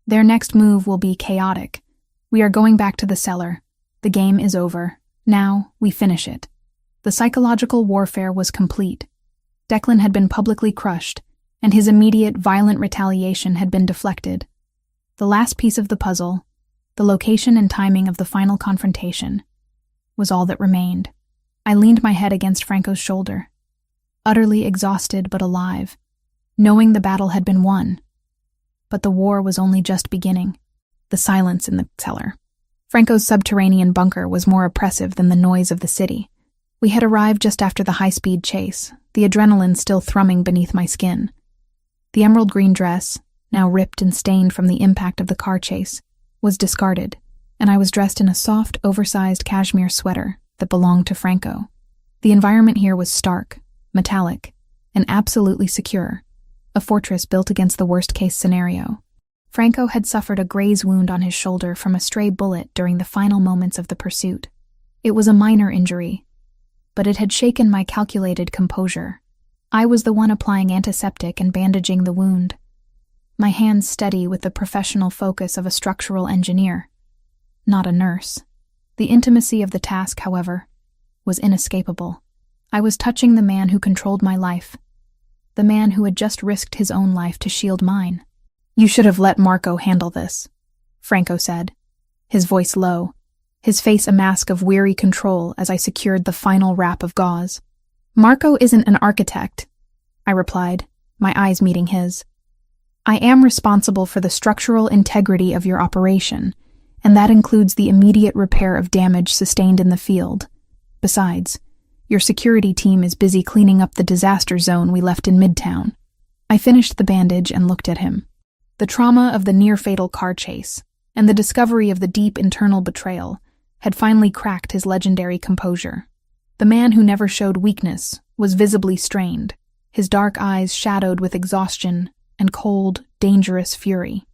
A: "Their next move will be chaotic. We are going back to the cellar. The game is over. Now, we finish it." The psychological warfare was complete. Declan had been publicly crushed, and his immediate, violent retaliation had been deflected. The last piece of the puzzle, the location and timing of the final confrontation, was all that remained. I leaned my head against Franco's shoulder, utterly exhausted but alive, knowing the battle had been won. But the war was only just beginning. The silence in the cellar. Franco's subterranean bunker was more oppressive than the noise of the city. We had arrived just after the high-speed chase, the adrenaline still thrumming beneath my skin. The emerald green dress, now ripped and stained from the impact of the car chase, was discarded, and I was dressed in a soft, oversized cashmere sweater that belonged to Franco. The environment here was stark, metallic, and absolutely secure, a fortress built against the worst-case scenario. Franco had suffered a graze wound on his shoulder from a stray bullet during the final moments of the pursuit. It was a minor injury, but it had shaken my calculated composure. I was the one applying antiseptic and bandaging the wound, my hands steady with the professional focus of a structural engineer, not a nurse. The intimacy of the task, however, was inescapable. I was touching the man who controlled my life, the man who had just risked his own life to shield mine. "You should have let Marco handle this," Franco said, his voice low, his face a mask of weary control as I secured the final wrap of gauze. "Marco isn't an architect," I replied, my eyes meeting his. I am responsible for the structural integrity of your operation, and that includes the immediate repair of damage sustained in the field. Besides, your security team is busy cleaning up the disaster zone we left in Midtown. I finished the bandage and looked at him. The trauma of the near-fatal car chase and the discovery of the deep internal betrayal had finally cracked his legendary composure. The man who never showed weakness was visibly strained, his dark eyes shadowed with exhaustion and cold, dangerous fury.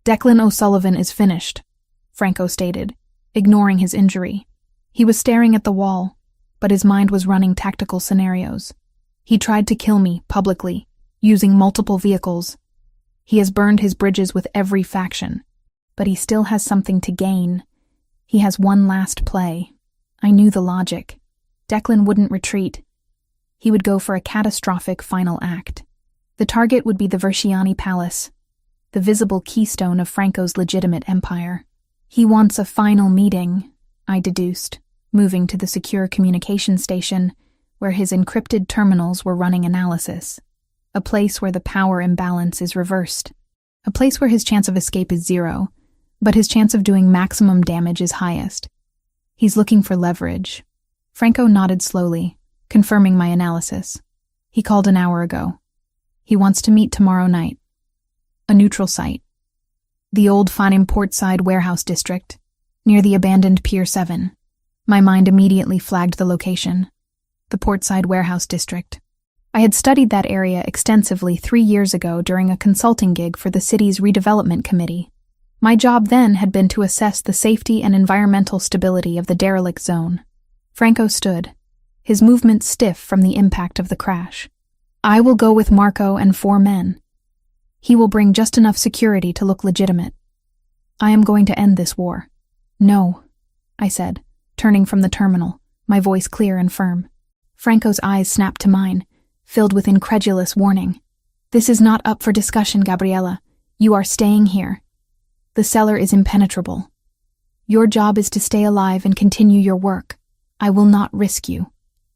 A: "Declan O'Sullivan is finished," Franco stated, ignoring his injury. He was staring at the wall, but his mind was running tactical scenarios. He tried to kill me publicly, using multiple vehicles. He has burned his bridges with every faction, but he still has something to gain. He has one last play. I knew the logic. Declan wouldn't retreat. He would go for a catastrophic final act. The target would be the Versiani Palace, the visible keystone of Franco's legitimate empire. He wants a final meeting, I deduced, moving to the secure communication station where his encrypted terminals were running analysis. A place where the power imbalance is reversed. A place where his chance of escape is 0, but his chance of doing maximum damage is highest. He's looking for leverage. Franco nodded slowly, confirming my analysis. He called an hour ago. He wants to meet tomorrow night. A neutral site. The old Fanim Portside warehouse district, near the abandoned Pier 7. My mind immediately flagged the location. The Portside warehouse district. I had studied that area extensively 3 years ago during a consulting gig for the city's redevelopment committee. My job then had been to assess the safety and environmental stability of the derelict zone. Franco stood, his movements stiff from the impact of the crash. I will go with Marco and 4 men. He will bring just enough security to look legitimate. I am going to end this war. No, I said, turning from the terminal, my voice clear and firm. Franco's eyes snapped to mine, filled with incredulous warning. This is not up for discussion, Gabriella. You are staying here. The cellar is impenetrable. Your job is to stay alive and continue your work. I will not risk you.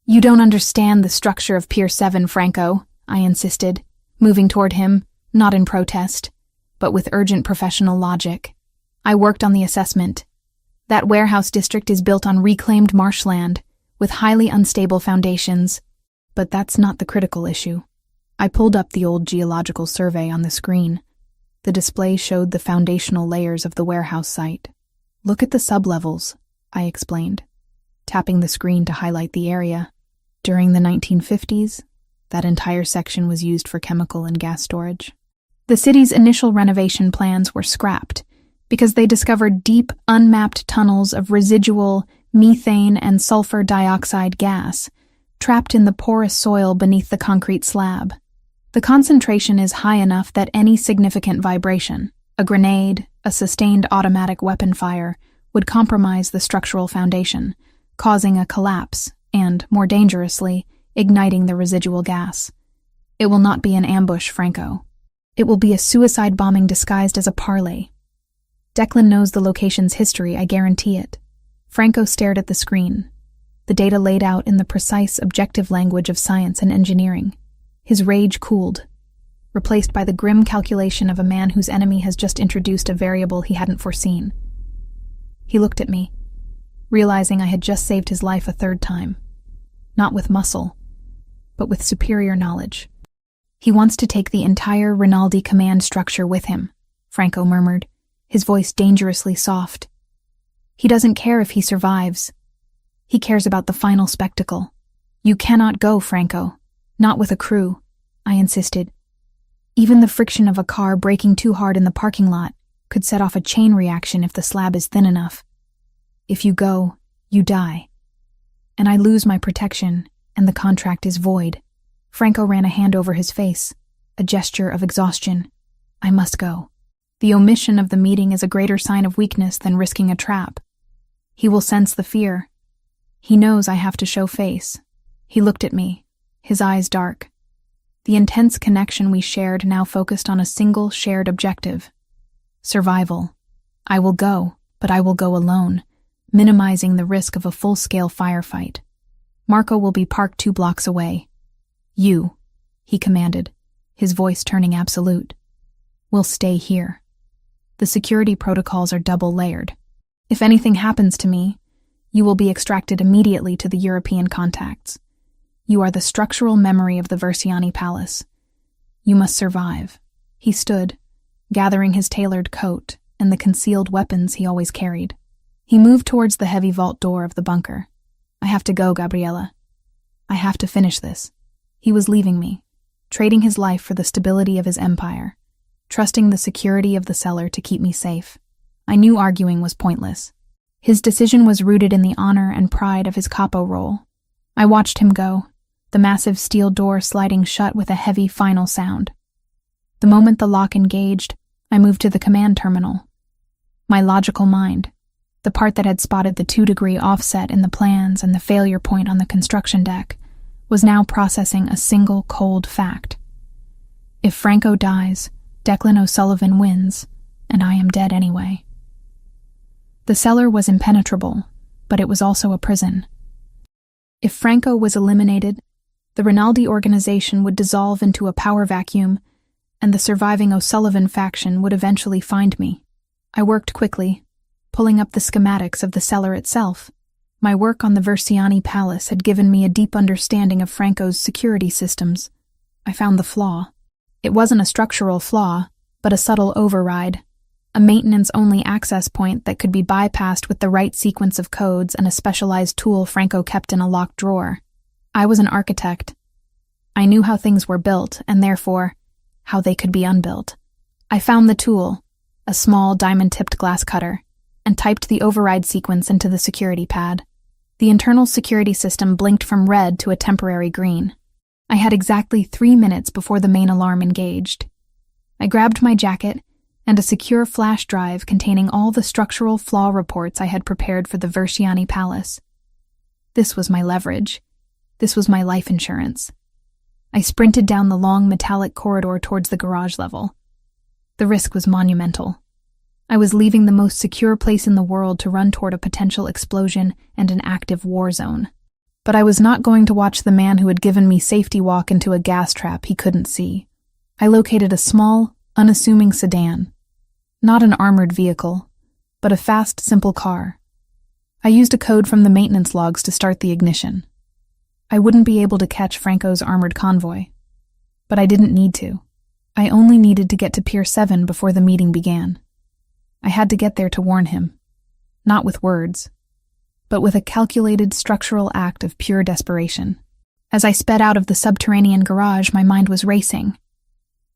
A: You don't understand the structure of Pier 7, Franco, I insisted, moving toward him, not in protest, but with urgent professional logic. I worked on the assessment. That warehouse district is built on reclaimed marshland, with highly unstable foundations. But that's not the critical issue. I pulled up the old geological survey on the screen. The display showed the foundational layers of the warehouse site. Look at the sublevels, I explained, tapping the screen to highlight the area. During the 1950s, that entire section was used for chemical and gas storage. The city's initial renovation plans were scrapped because they discovered deep, unmapped tunnels of residual methane and sulfur dioxide gas trapped in the porous soil beneath the concrete slab. The concentration is high enough that any significant vibration, a grenade, a sustained automatic weapon fire, would compromise the structural foundation, causing a collapse and, more dangerously, igniting the residual gas. It will not be an ambush, Franco. It will be a suicide bombing disguised as a parley. Declan knows the location's history, I guarantee it. Franco stared at the screen, the data laid out in the precise, objective language of science and engineering. His rage cooled, replaced by the grim calculation of a man whose enemy has just introduced a variable he hadn't foreseen. He looked at me, realizing I had just saved his life a 3rd time. Not with muscle, but with superior knowledge. He wants to take the entire Rinaldi command structure with him, Franco murmured, his voice dangerously soft. He doesn't care if he survives. He cares about the final spectacle. You cannot go, Franco. Not with a crew, I insisted. Even the friction of a car braking too hard in the parking lot could set off a chain reaction if the slab is thin enough. If you go, you die. And I lose my protection, and the contract is void. Franco ran a hand over his face, a gesture of exhaustion. I must go. The omission of the meeting is a greater sign of weakness than risking a trap. He will sense the fear. He knows I have to show face. He looked at me, his eyes dark. The intense connection we shared now focused on a single shared objective. Survival. I will go, but I will go alone, minimizing the risk of a full-scale firefight. Marco will be parked 2 blocks away. You, he commanded, his voice turning absolute. We'll stay here. The security protocols are double-layered. If anything happens to me, you will be extracted immediately to the European contacts. You are the structural memory of the Versiani Palace. You must survive." He stood, gathering his tailored coat and the concealed weapons he always carried. He moved towards the heavy vault door of the bunker. "I have to go, Gabriella. I have to finish this." He was leaving me, trading his life for the stability of his empire, trusting the security of the cellar to keep me safe. I knew arguing was pointless. His decision was rooted in the honor and pride of his capo role. I watched him go, the massive steel door sliding shut with a heavy final sound. The moment the lock engaged, I moved to the command terminal. My logical mind, the part that had spotted the 2-degree offset in the plans and the failure point on the construction deck, was now processing a single cold fact. If Franco dies, Declan O'Sullivan wins, and I am dead anyway. The cellar was impenetrable, but it was also a prison. If Franco was eliminated, the Rinaldi organization would dissolve into a power vacuum, and the surviving O'Sullivan faction would eventually find me. I worked quickly, pulling up the schematics of the cellar itself. My work on the Versiani Palace had given me a deep understanding of Franco's security systems. I found the flaw. It wasn't a structural flaw, but a subtle override, a maintenance-only access point that could be bypassed with the right sequence of codes and a specialized tool Franco kept in a locked drawer. I was an architect. I knew how things were built, and therefore, how they could be unbuilt. I found the tool, a small diamond-tipped glass cutter, and typed the override sequence into the security pad. The internal security system blinked from red to a temporary green. I had exactly 3 minutes before the main alarm engaged. I grabbed my jacket and a secure flash drive containing all the structural flaw reports I had prepared for the Versiani Palace. This was my leverage. This was my life insurance. I sprinted down the long metallic corridor towards the garage level. The risk was monumental. I was leaving the most secure place in the world to run toward a potential explosion and an active war zone. But I was not going to watch the man who had given me safety walk into a gas trap he couldn't see. I located a small, unassuming sedan. Not an armored vehicle, but a fast, simple car. I used a code from the maintenance logs to start the ignition. I wouldn't be able to catch Franco's armored convoy, but I didn't need to. I only needed to get to Pier 7 before the meeting began. I had to get there to warn him, not with words, but with a calculated structural act of pure desperation. As I sped out of the subterranean garage, my mind was racing.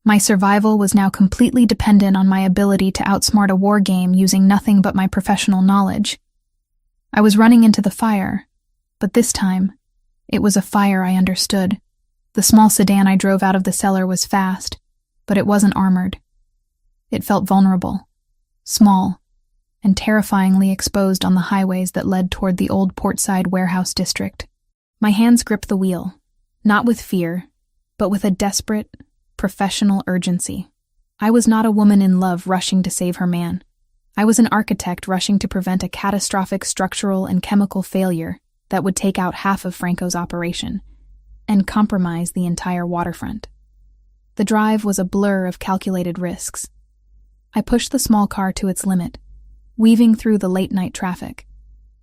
A: My survival was now completely dependent on my ability to outsmart a war game using nothing but my professional knowledge. I was running into the fire, but this time, it was a fire I understood. The small sedan I drove out of the cellar was fast, but it wasn't armored. It felt vulnerable, small, and terrifyingly exposed on the highways that led toward the old portside warehouse district. My hands gripped the wheel, not with fear, but with a desperate, professional urgency. I was not a woman in love rushing to save her man. I was an architect rushing to prevent a catastrophic structural and chemical failure that would take out half of Franco's operation and compromise the entire waterfront. The drive was a blur of calculated risks. I pushed the small car to its limit, weaving through the late-night traffic.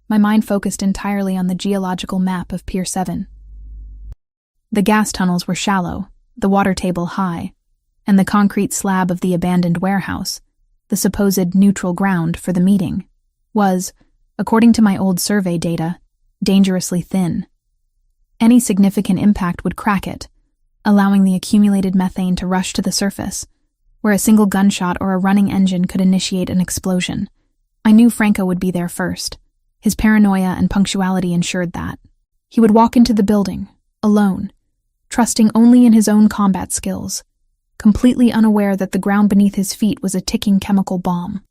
A: My mind focused entirely on the geological map of Pier 7. The gas tunnels were shallow, the water table high, and the concrete slab of the abandoned warehouse, the supposed neutral ground for the meeting, was, according to my old survey data, dangerously thin. Any significant impact would crack it, allowing the accumulated methane to rush to the surface, where a single gunshot or a running engine could initiate an explosion. I knew Franco would be there first. His paranoia and punctuality ensured that. He would walk into the building, alone, trusting only in his own combat skills, completely unaware that the ground beneath his feet was a ticking chemical bomb.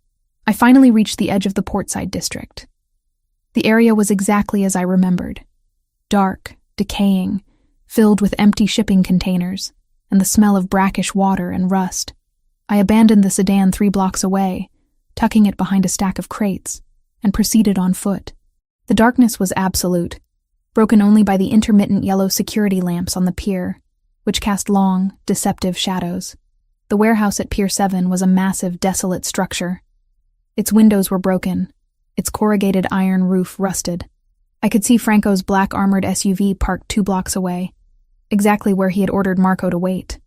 A: I finally reached the edge of the portside district. The area was exactly as I remembered. Dark, decaying, filled with empty shipping containers, and the smell of brackish water and rust. I abandoned the sedan 3 blocks away, tucking it behind a stack of crates, and proceeded on foot. The darkness was absolute, broken only by the intermittent yellow security lamps on the pier, which cast long, deceptive shadows. The warehouse at Pier 7 was a massive, desolate structure. Its windows were broken, its corrugated iron roof rusted. I could see Franco's black armored SUV parked 2 blocks away, exactly where he had ordered Marco to wait.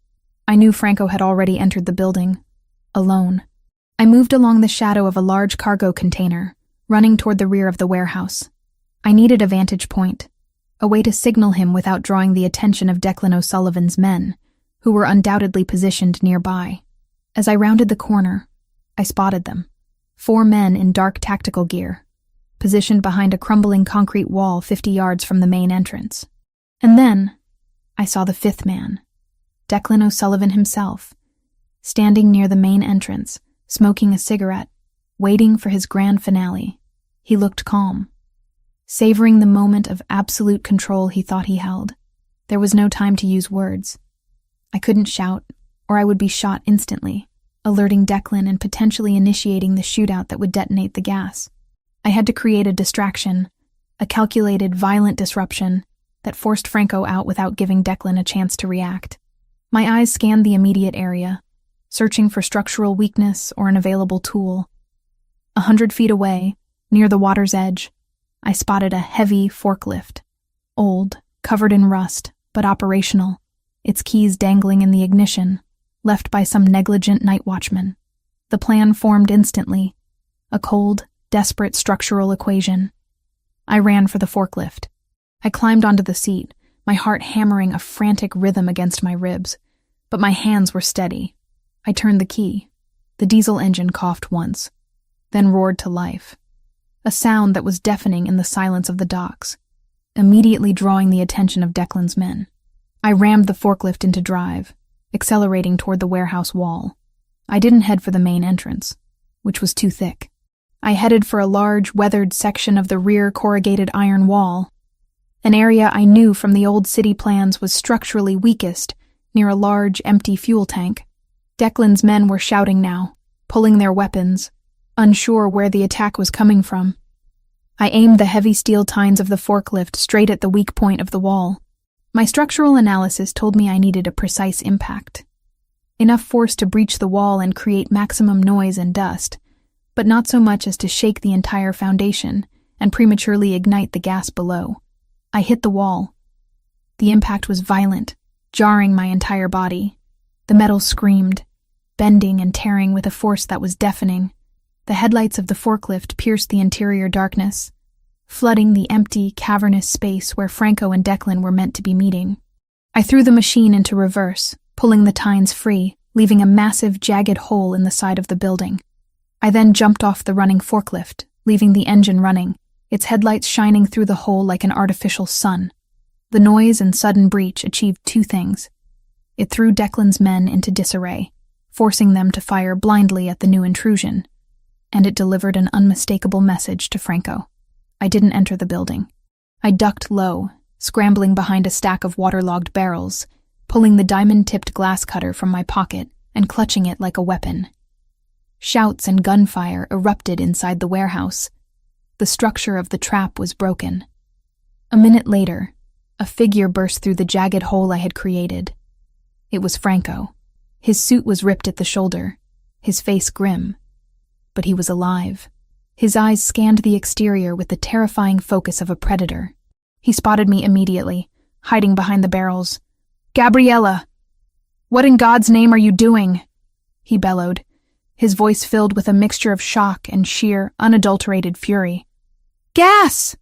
A: I knew Franco had already entered the building, alone. I moved along the shadow of a large cargo container, running toward the rear of the warehouse. I needed a vantage point, a way to signal him without drawing the attention of Declan O'Sullivan's men, who were undoubtedly positioned nearby. As I rounded the corner, I spotted them. 4 men in dark tactical gear, positioned behind a crumbling concrete wall 50 yards from the main entrance. And then, I saw the 5th man, Declan O'Sullivan himself, standing near the main entrance, smoking a cigarette, waiting for his grand finale. He looked calm, savoring the moment of absolute control he thought he held. There was no time to use words. I couldn't shout, or I would be shot instantly, alerting Declan and potentially initiating the shootout that would detonate the gas. I had to create a distraction, a calculated, violent disruption that forced Franco out without giving Declan a chance to react. My eyes scanned the immediate area, searching for structural weakness or an available tool. 100 feet away, near the water's edge, I spotted a heavy forklift, old, covered in rust, but operational, its keys dangling in the ignition, left by some negligent night watchman. The plan formed instantly, a cold, desperate structural equation. I ran for the forklift. I climbed onto the seat, my heart hammering a frantic rhythm against my ribs, but my hands were steady. I turned the key. The diesel engine coughed once, then roared to life, a sound that was deafening in the silence of the docks, immediately drawing the attention of Declan's men. I rammed the forklift into drive, accelerating toward the warehouse wall. I didn't head for the main entrance, which was too thick. I headed for a large, weathered section of the rear corrugated iron wall, an area I knew from the old city plans was structurally weakest, near a large, empty fuel tank. Declan's men were shouting now, pulling their weapons, unsure where the attack was coming from. I aimed the heavy steel tines of the forklift straight at the weak point of the wall. My structural analysis told me I needed a precise impact. Enough force to breach the wall and create maximum noise and dust, but not so much as to shake the entire foundation and prematurely ignite the gas below. I hit the wall. The impact was violent, jarring my entire body. The metal screamed, bending and tearing with a force that was deafening. The headlights of the forklift pierced the interior darkness, flooding the empty, cavernous space where Franco and Declan were meant to be meeting. I threw the machine into reverse, pulling the tines free, leaving a massive, jagged hole in the side of the building. I then jumped off the running forklift, leaving the engine running, its headlights shining through the hole like an artificial sun. The noise and sudden breach achieved 2 things. It threw Declan's men into disarray, forcing them to fire blindly at the new intrusion, and it delivered an unmistakable message to Franco. I didn't enter the building. I ducked low, scrambling behind a stack of waterlogged barrels, pulling the diamond-tipped glass cutter from my pocket and clutching it like a weapon. Shouts and gunfire erupted inside the warehouse. The structure of the trap was broken. A minute later, a figure burst through the jagged hole I had created. It was Franco. His suit was ripped at the shoulder, his face grim. But he was alive. His eyes scanned the exterior with the terrifying focus of a predator. He spotted me immediately, hiding behind the barrels. "Gabriella! What in God's name are you doing?" he bellowed, his voice filled with a mixture of shock and sheer, unadulterated fury. "Gas!"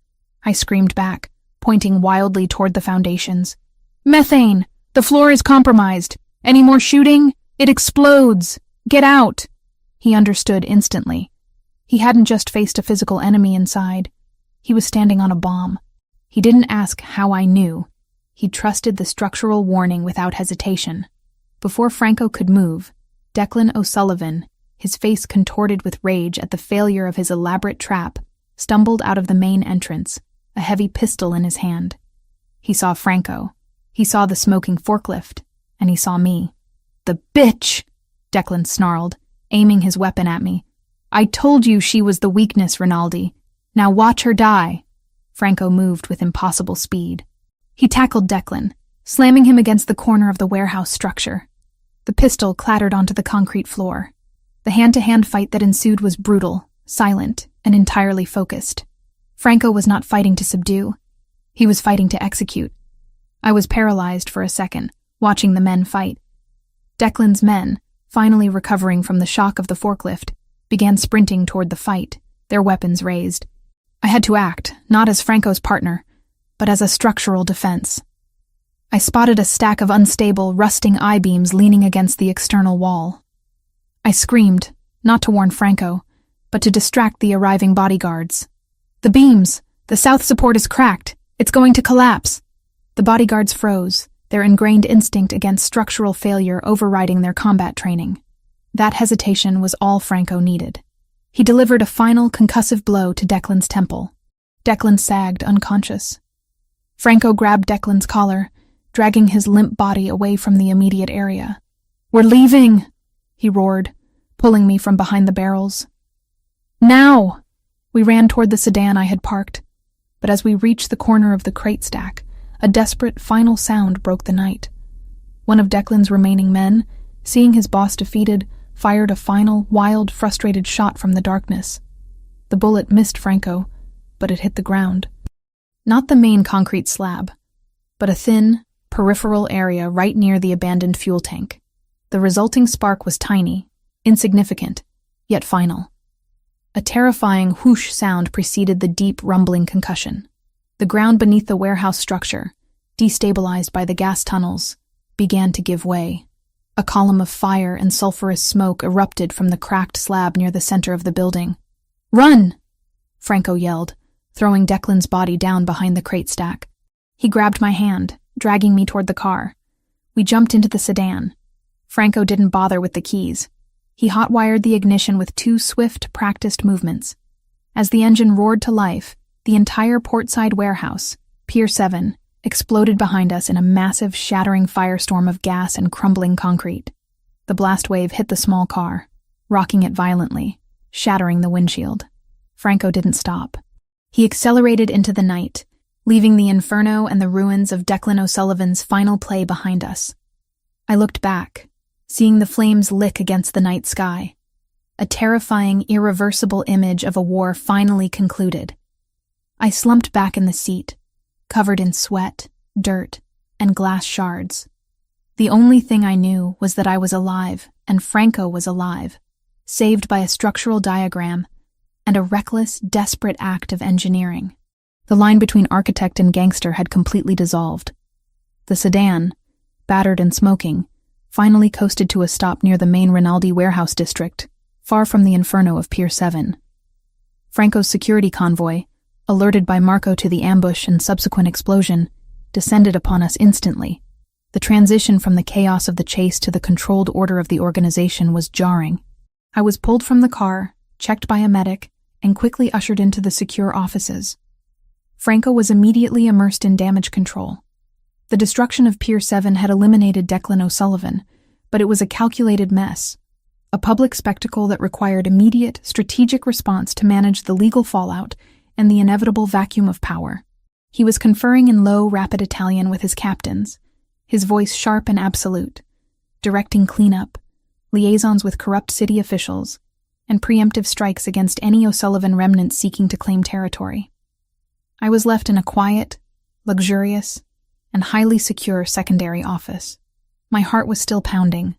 A: I screamed back, pointing wildly toward the foundations. "Methane! The floor is compromised. Any more shooting? It explodes! Get out!" He understood instantly. He hadn't just faced a physical enemy inside. He was standing on a bomb. He didn't ask how I knew. He trusted the structural warning without hesitation. Before Franco could move, Declan O'Sullivan, his face contorted with rage at the failure of his elaborate trap, stumbled out of the main entrance, a heavy pistol in his hand. He saw Franco. He saw the smoking forklift, and he saw me. "The bitch!" Declan snarled, aiming his weapon at me. "I told you she was the weakness, Rinaldi. Now watch her die." Franco moved with impossible speed. He tackled Declan, slamming him against the corner of the warehouse structure. The pistol clattered onto the concrete floor. The hand-to-hand fight that ensued was brutal, silent, and entirely focused. Franco was not fighting to subdue. He was fighting to execute. I was paralyzed for a second, watching the men fight. Declan's men, finally recovering from the shock of the forklift, began sprinting toward the fight, their weapons raised. I had to act, not as Franco's partner, but as a structural defense. I spotted a stack of unstable, rusting I-beams leaning against the external wall. I screamed, not to warn Franco, but to distract the arriving bodyguards. "The beams! The south support is cracked! It's going to collapse!" The bodyguards froze, their ingrained instinct against structural failure overriding their combat training. That hesitation was all Franco needed. He delivered a final concussive blow to Declan's temple. Declan sagged, unconscious. Franco grabbed Declan's collar, dragging his limp body away from the immediate area. "We're leaving!" he roared, pulling me from behind the barrels. "Now!" We ran toward the sedan I had parked, but as we reached the corner of the crate stack, a desperate final sound broke the night. One of Declan's remaining men, seeing his boss defeated, fired a final, wild, frustrated shot from the darkness. The bullet missed Franco, but it hit the ground. Not the main concrete slab, but a thin, peripheral area right near the abandoned fuel tank. The resulting spark was tiny, insignificant, yet final. A terrifying whoosh sound preceded the deep, rumbling concussion. The ground beneath the warehouse structure, destabilized by the gas tunnels, began to give way. A column of fire and sulfurous smoke erupted from the cracked slab near the center of the building. "Run!" Franco yelled, throwing Declan's body down behind the crate stack. He grabbed my hand, dragging me toward the car. We jumped into the sedan. Franco didn't bother with the keys. He hot-wired the ignition with 2 swift, practiced movements. As the engine roared to life, the entire portside warehouse, Pier 7, exploded behind us in a massive, shattering firestorm of gas and crumbling concrete. The blast wave hit the small car, rocking it violently, shattering the windshield. Franco didn't stop. He accelerated into the night, leaving the inferno and the ruins of Declan O'Sullivan's final play behind us. I looked back, seeing the flames lick against the night sky, a terrifying, irreversible image of a war finally concluded. I slumped back in the seat, covered in sweat, dirt, and glass shards. The only thing I knew was that I was alive, and Franco was alive, saved by a structural diagram and a reckless, desperate act of engineering. The line between architect and gangster had completely dissolved. The sedan, battered and smoking, finally coasted to a stop near the main Rinaldi warehouse district, far from the inferno of Pier 7. Franco's security convoy, alerted by Marco to the ambush and subsequent explosion, descended upon us instantly. The transition from the chaos of the chase to the controlled order of the organization was jarring. I was pulled from the car, checked by a medic, and quickly ushered into the secure offices. Franco was immediately immersed in damage control. The destruction of Pier 7 had eliminated Declan O'Sullivan, but it was a calculated mess, a public spectacle that required immediate, strategic response to manage the legal fallout and the inevitable vacuum of power. He was conferring in low, rapid Italian with his captains, his voice sharp and absolute, directing cleanup, liaisons with corrupt city officials, and preemptive strikes against any O'Sullivan remnants seeking to claim territory. I was left in a quiet, luxurious, and highly secure secondary office. My heart was still pounding,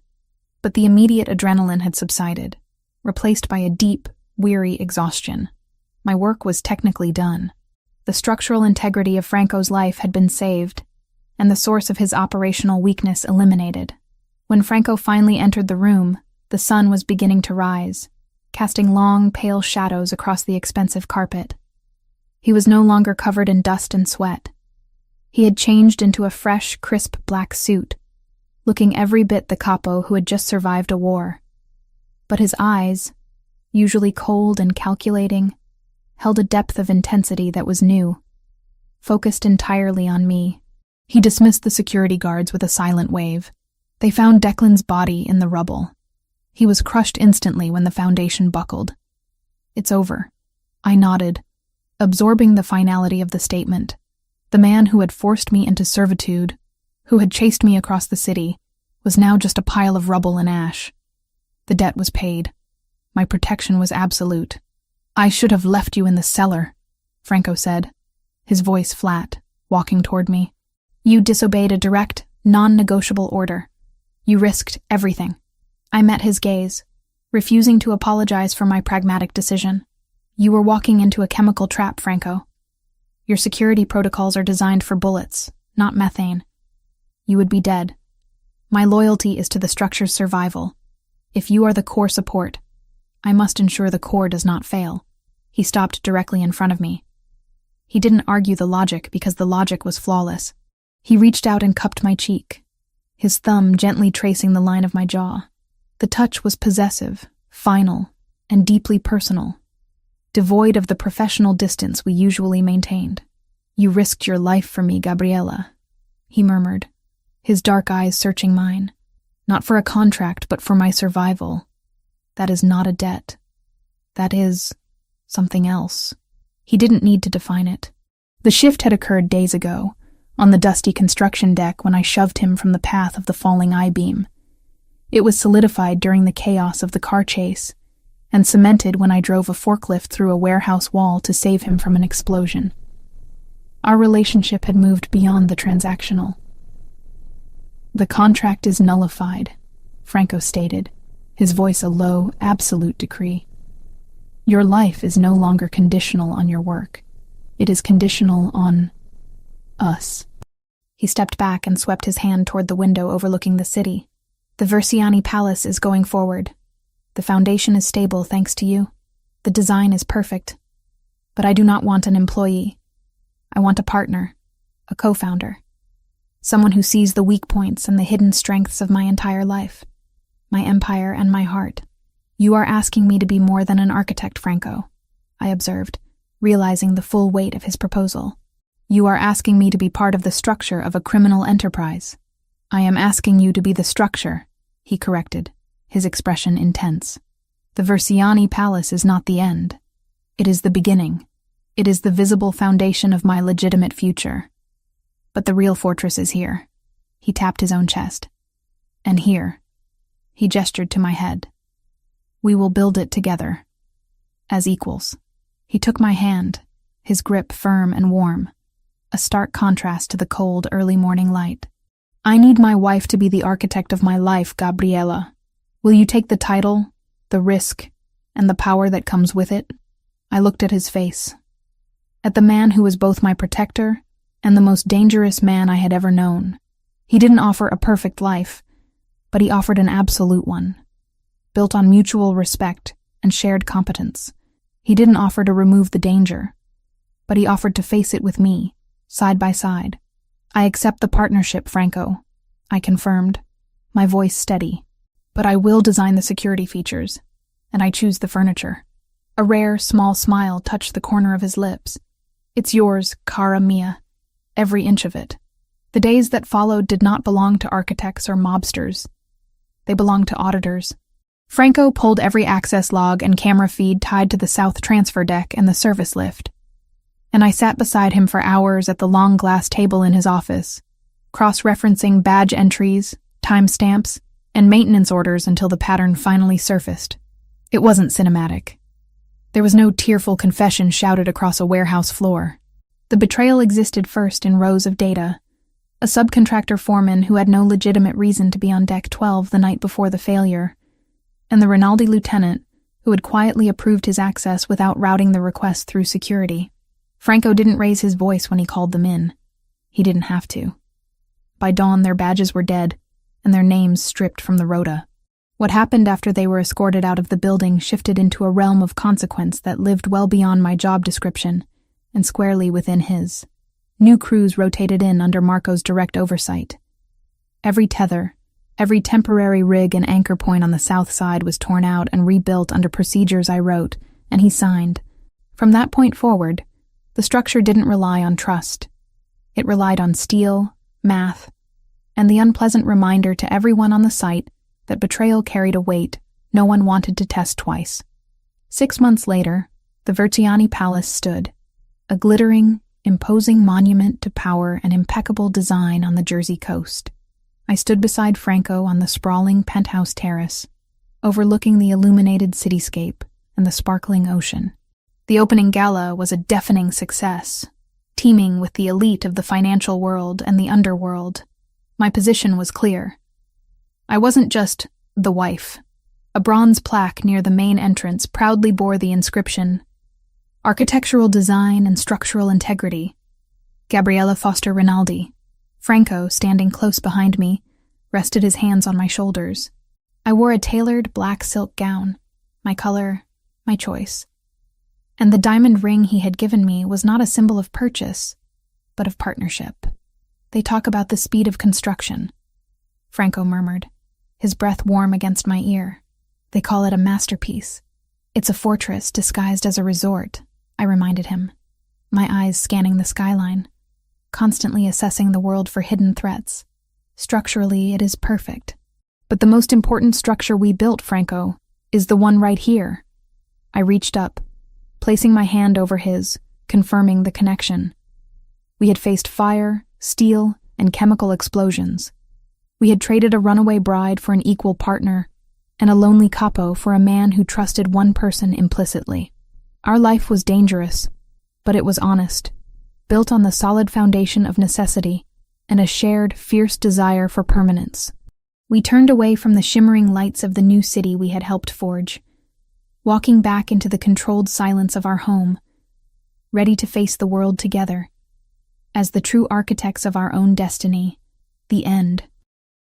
A: but the immediate adrenaline had subsided, replaced by a deep, weary exhaustion. My work was technically done. The structural integrity of Franco's life had been saved, and the source of his operational weakness eliminated. When Franco finally entered the room, the sun was beginning to rise, casting long, pale shadows across the expensive carpet. He was no longer covered in dust and sweat. He had changed into a fresh, crisp black suit, looking every bit the capo who had just survived a war. But his eyes, usually cold and calculating, held a depth of intensity that was new, focused entirely on me. He dismissed the security guards with a silent wave. They found Declan's body in the rubble. He was crushed instantly when the foundation buckled. "It's over." I nodded, absorbing the finality of the statement. The man who had forced me into servitude, who had chased me across the city, was now just a pile of rubble and ash. The debt was paid. My protection was absolute. "I should have left you in the cellar," Franco said, his voice flat, walking toward me. "You disobeyed a direct, non-negotiable order. You risked everything." I met his gaze, refusing to apologize for my pragmatic decision. "You were walking into a chemical trap, Franco. Your security protocols are designed for bullets, not methane. You would be dead. My loyalty is to the structure's survival. If you are the core support, I must ensure the core does not fail." He stopped directly in front of me. He didn't argue the logic because the logic was flawless. He reached out and cupped my cheek, his thumb gently tracing the line of my jaw. The touch was possessive, final, and deeply personal, devoid of the professional distance we usually maintained. "You risked your life for me, Gabriela," he murmured, his dark eyes searching mine. "Not for a contract, but for my survival. That is not a debt. That is something else." He didn't need to define it. The shift had occurred days ago, on the dusty construction deck when I shoved him from the path of the falling I-beam. It was solidified during the chaos of the car chase, and cemented when I drove a forklift through a warehouse wall to save him from an explosion. Our relationship had moved beyond the transactional. "The contract is nullified," Franco stated, his voice a low, absolute decree. "Your life is no longer conditional on your work. It is conditional on us." He stepped back and swept his hand toward the window overlooking the city. "The Versiani Palace is going forward. The foundation is stable thanks to you. The design is perfect. But I do not want an employee. I want a partner, a co-founder. Someone who sees the weak points and the hidden strengths of my entire life, my empire and my heart." "You are asking me to be more than an architect, Franco," I observed, realizing the full weight of his proposal. "You are asking me to be part of the structure of a criminal enterprise." "I am asking you to be the structure," he corrected, his expression intense. "The Versiani Palace is not the end. It is the beginning. It is the visible foundation of my legitimate future. But the real fortress is here." He tapped his own chest. "And here." He gestured to my head. "We will build it together, as equals." He took my hand, his grip firm and warm, a stark contrast to the cold, early morning light. "I need my wife to be the architect of my life, Gabriela. Will you take the title, the risk, and the power that comes with it?" I looked at his face, at the man who was both my protector and the most dangerous man I had ever known. He didn't offer a perfect life, but he offered an absolute one, built on mutual respect and shared competence. He didn't offer to remove the danger, but he offered to face it with me, side by side. "I accept the partnership, Franco," I confirmed, my voice steady. "But I will design the security features, and I choose the furniture." A rare, small smile touched the corner of his lips. "It's yours, cara mia, every inch of it." The days that followed did not belong to architects or mobsters. They belonged to auditors. Franco pulled every access log and camera feed tied to the south transfer deck and the service lift, and I sat beside him for hours at the long glass table in his office, cross-referencing badge entries, timestamps, and maintenance orders until the pattern finally surfaced. It wasn't cinematic. There was no tearful confession shouted across a warehouse floor. The betrayal existed first in rows of data. A subcontractor foreman who had no legitimate reason to be on Deck 12 the night before the failure, and the Rinaldi lieutenant who had quietly approved his access without routing the request through security. Franco didn't raise his voice when he called them in. He didn't have to. By dawn, their badges were dead, and their names stripped from the rota. What happened after they were escorted out of the building shifted into a realm of consequence that lived well beyond my job description and squarely within his. New crews rotated in under Marco's direct oversight. Every tether, every temporary rig and anchor point on the south side was torn out and rebuilt under procedures I wrote, and he signed. From that point forward, the structure didn't rely on trust. It relied on steel, math, and the unpleasant reminder to everyone on the site that betrayal carried a weight no one wanted to test twice. 6 months later, the Versiani Palace stood, a glittering, imposing monument to power and impeccable design on the Jersey coast. I stood beside Franco on the sprawling penthouse terrace, overlooking the illuminated cityscape and the sparkling ocean. The opening gala was a deafening success, teeming with the elite of the financial world and the underworld. My position was clear. I wasn't just the wife. A bronze plaque near the main entrance proudly bore the inscription, Architectural Design and Structural Integrity, Gabriella Foster Rinaldi. Franco, standing close behind me, rested his hands on my shoulders. I wore a tailored black silk gown, my color, my choice. And the diamond ring he had given me was not a symbol of purchase, but of partnership. They talk about the speed of construction, Franco murmured, his breath warm against my ear. They call it a masterpiece. It's a fortress disguised as a resort, I reminded him, my eyes scanning the skyline, constantly assessing the world for hidden threats. Structurally, it is perfect. But the most important structure we built, Franco, is the one right here. I reached up, placing my hand over his, confirming the connection. We had faced fire, steel, and chemical explosions. We had traded a runaway bride for an equal partner, and a lonely capo for a man who trusted one person implicitly. Our life was dangerous, but it was honest, built on the solid foundation of necessity and a shared, fierce desire for permanence. We turned away from the shimmering lights of the new city we had helped forge, walking back into the controlled silence of our home, ready to face the world together, as the true architects of our own destiny, the end.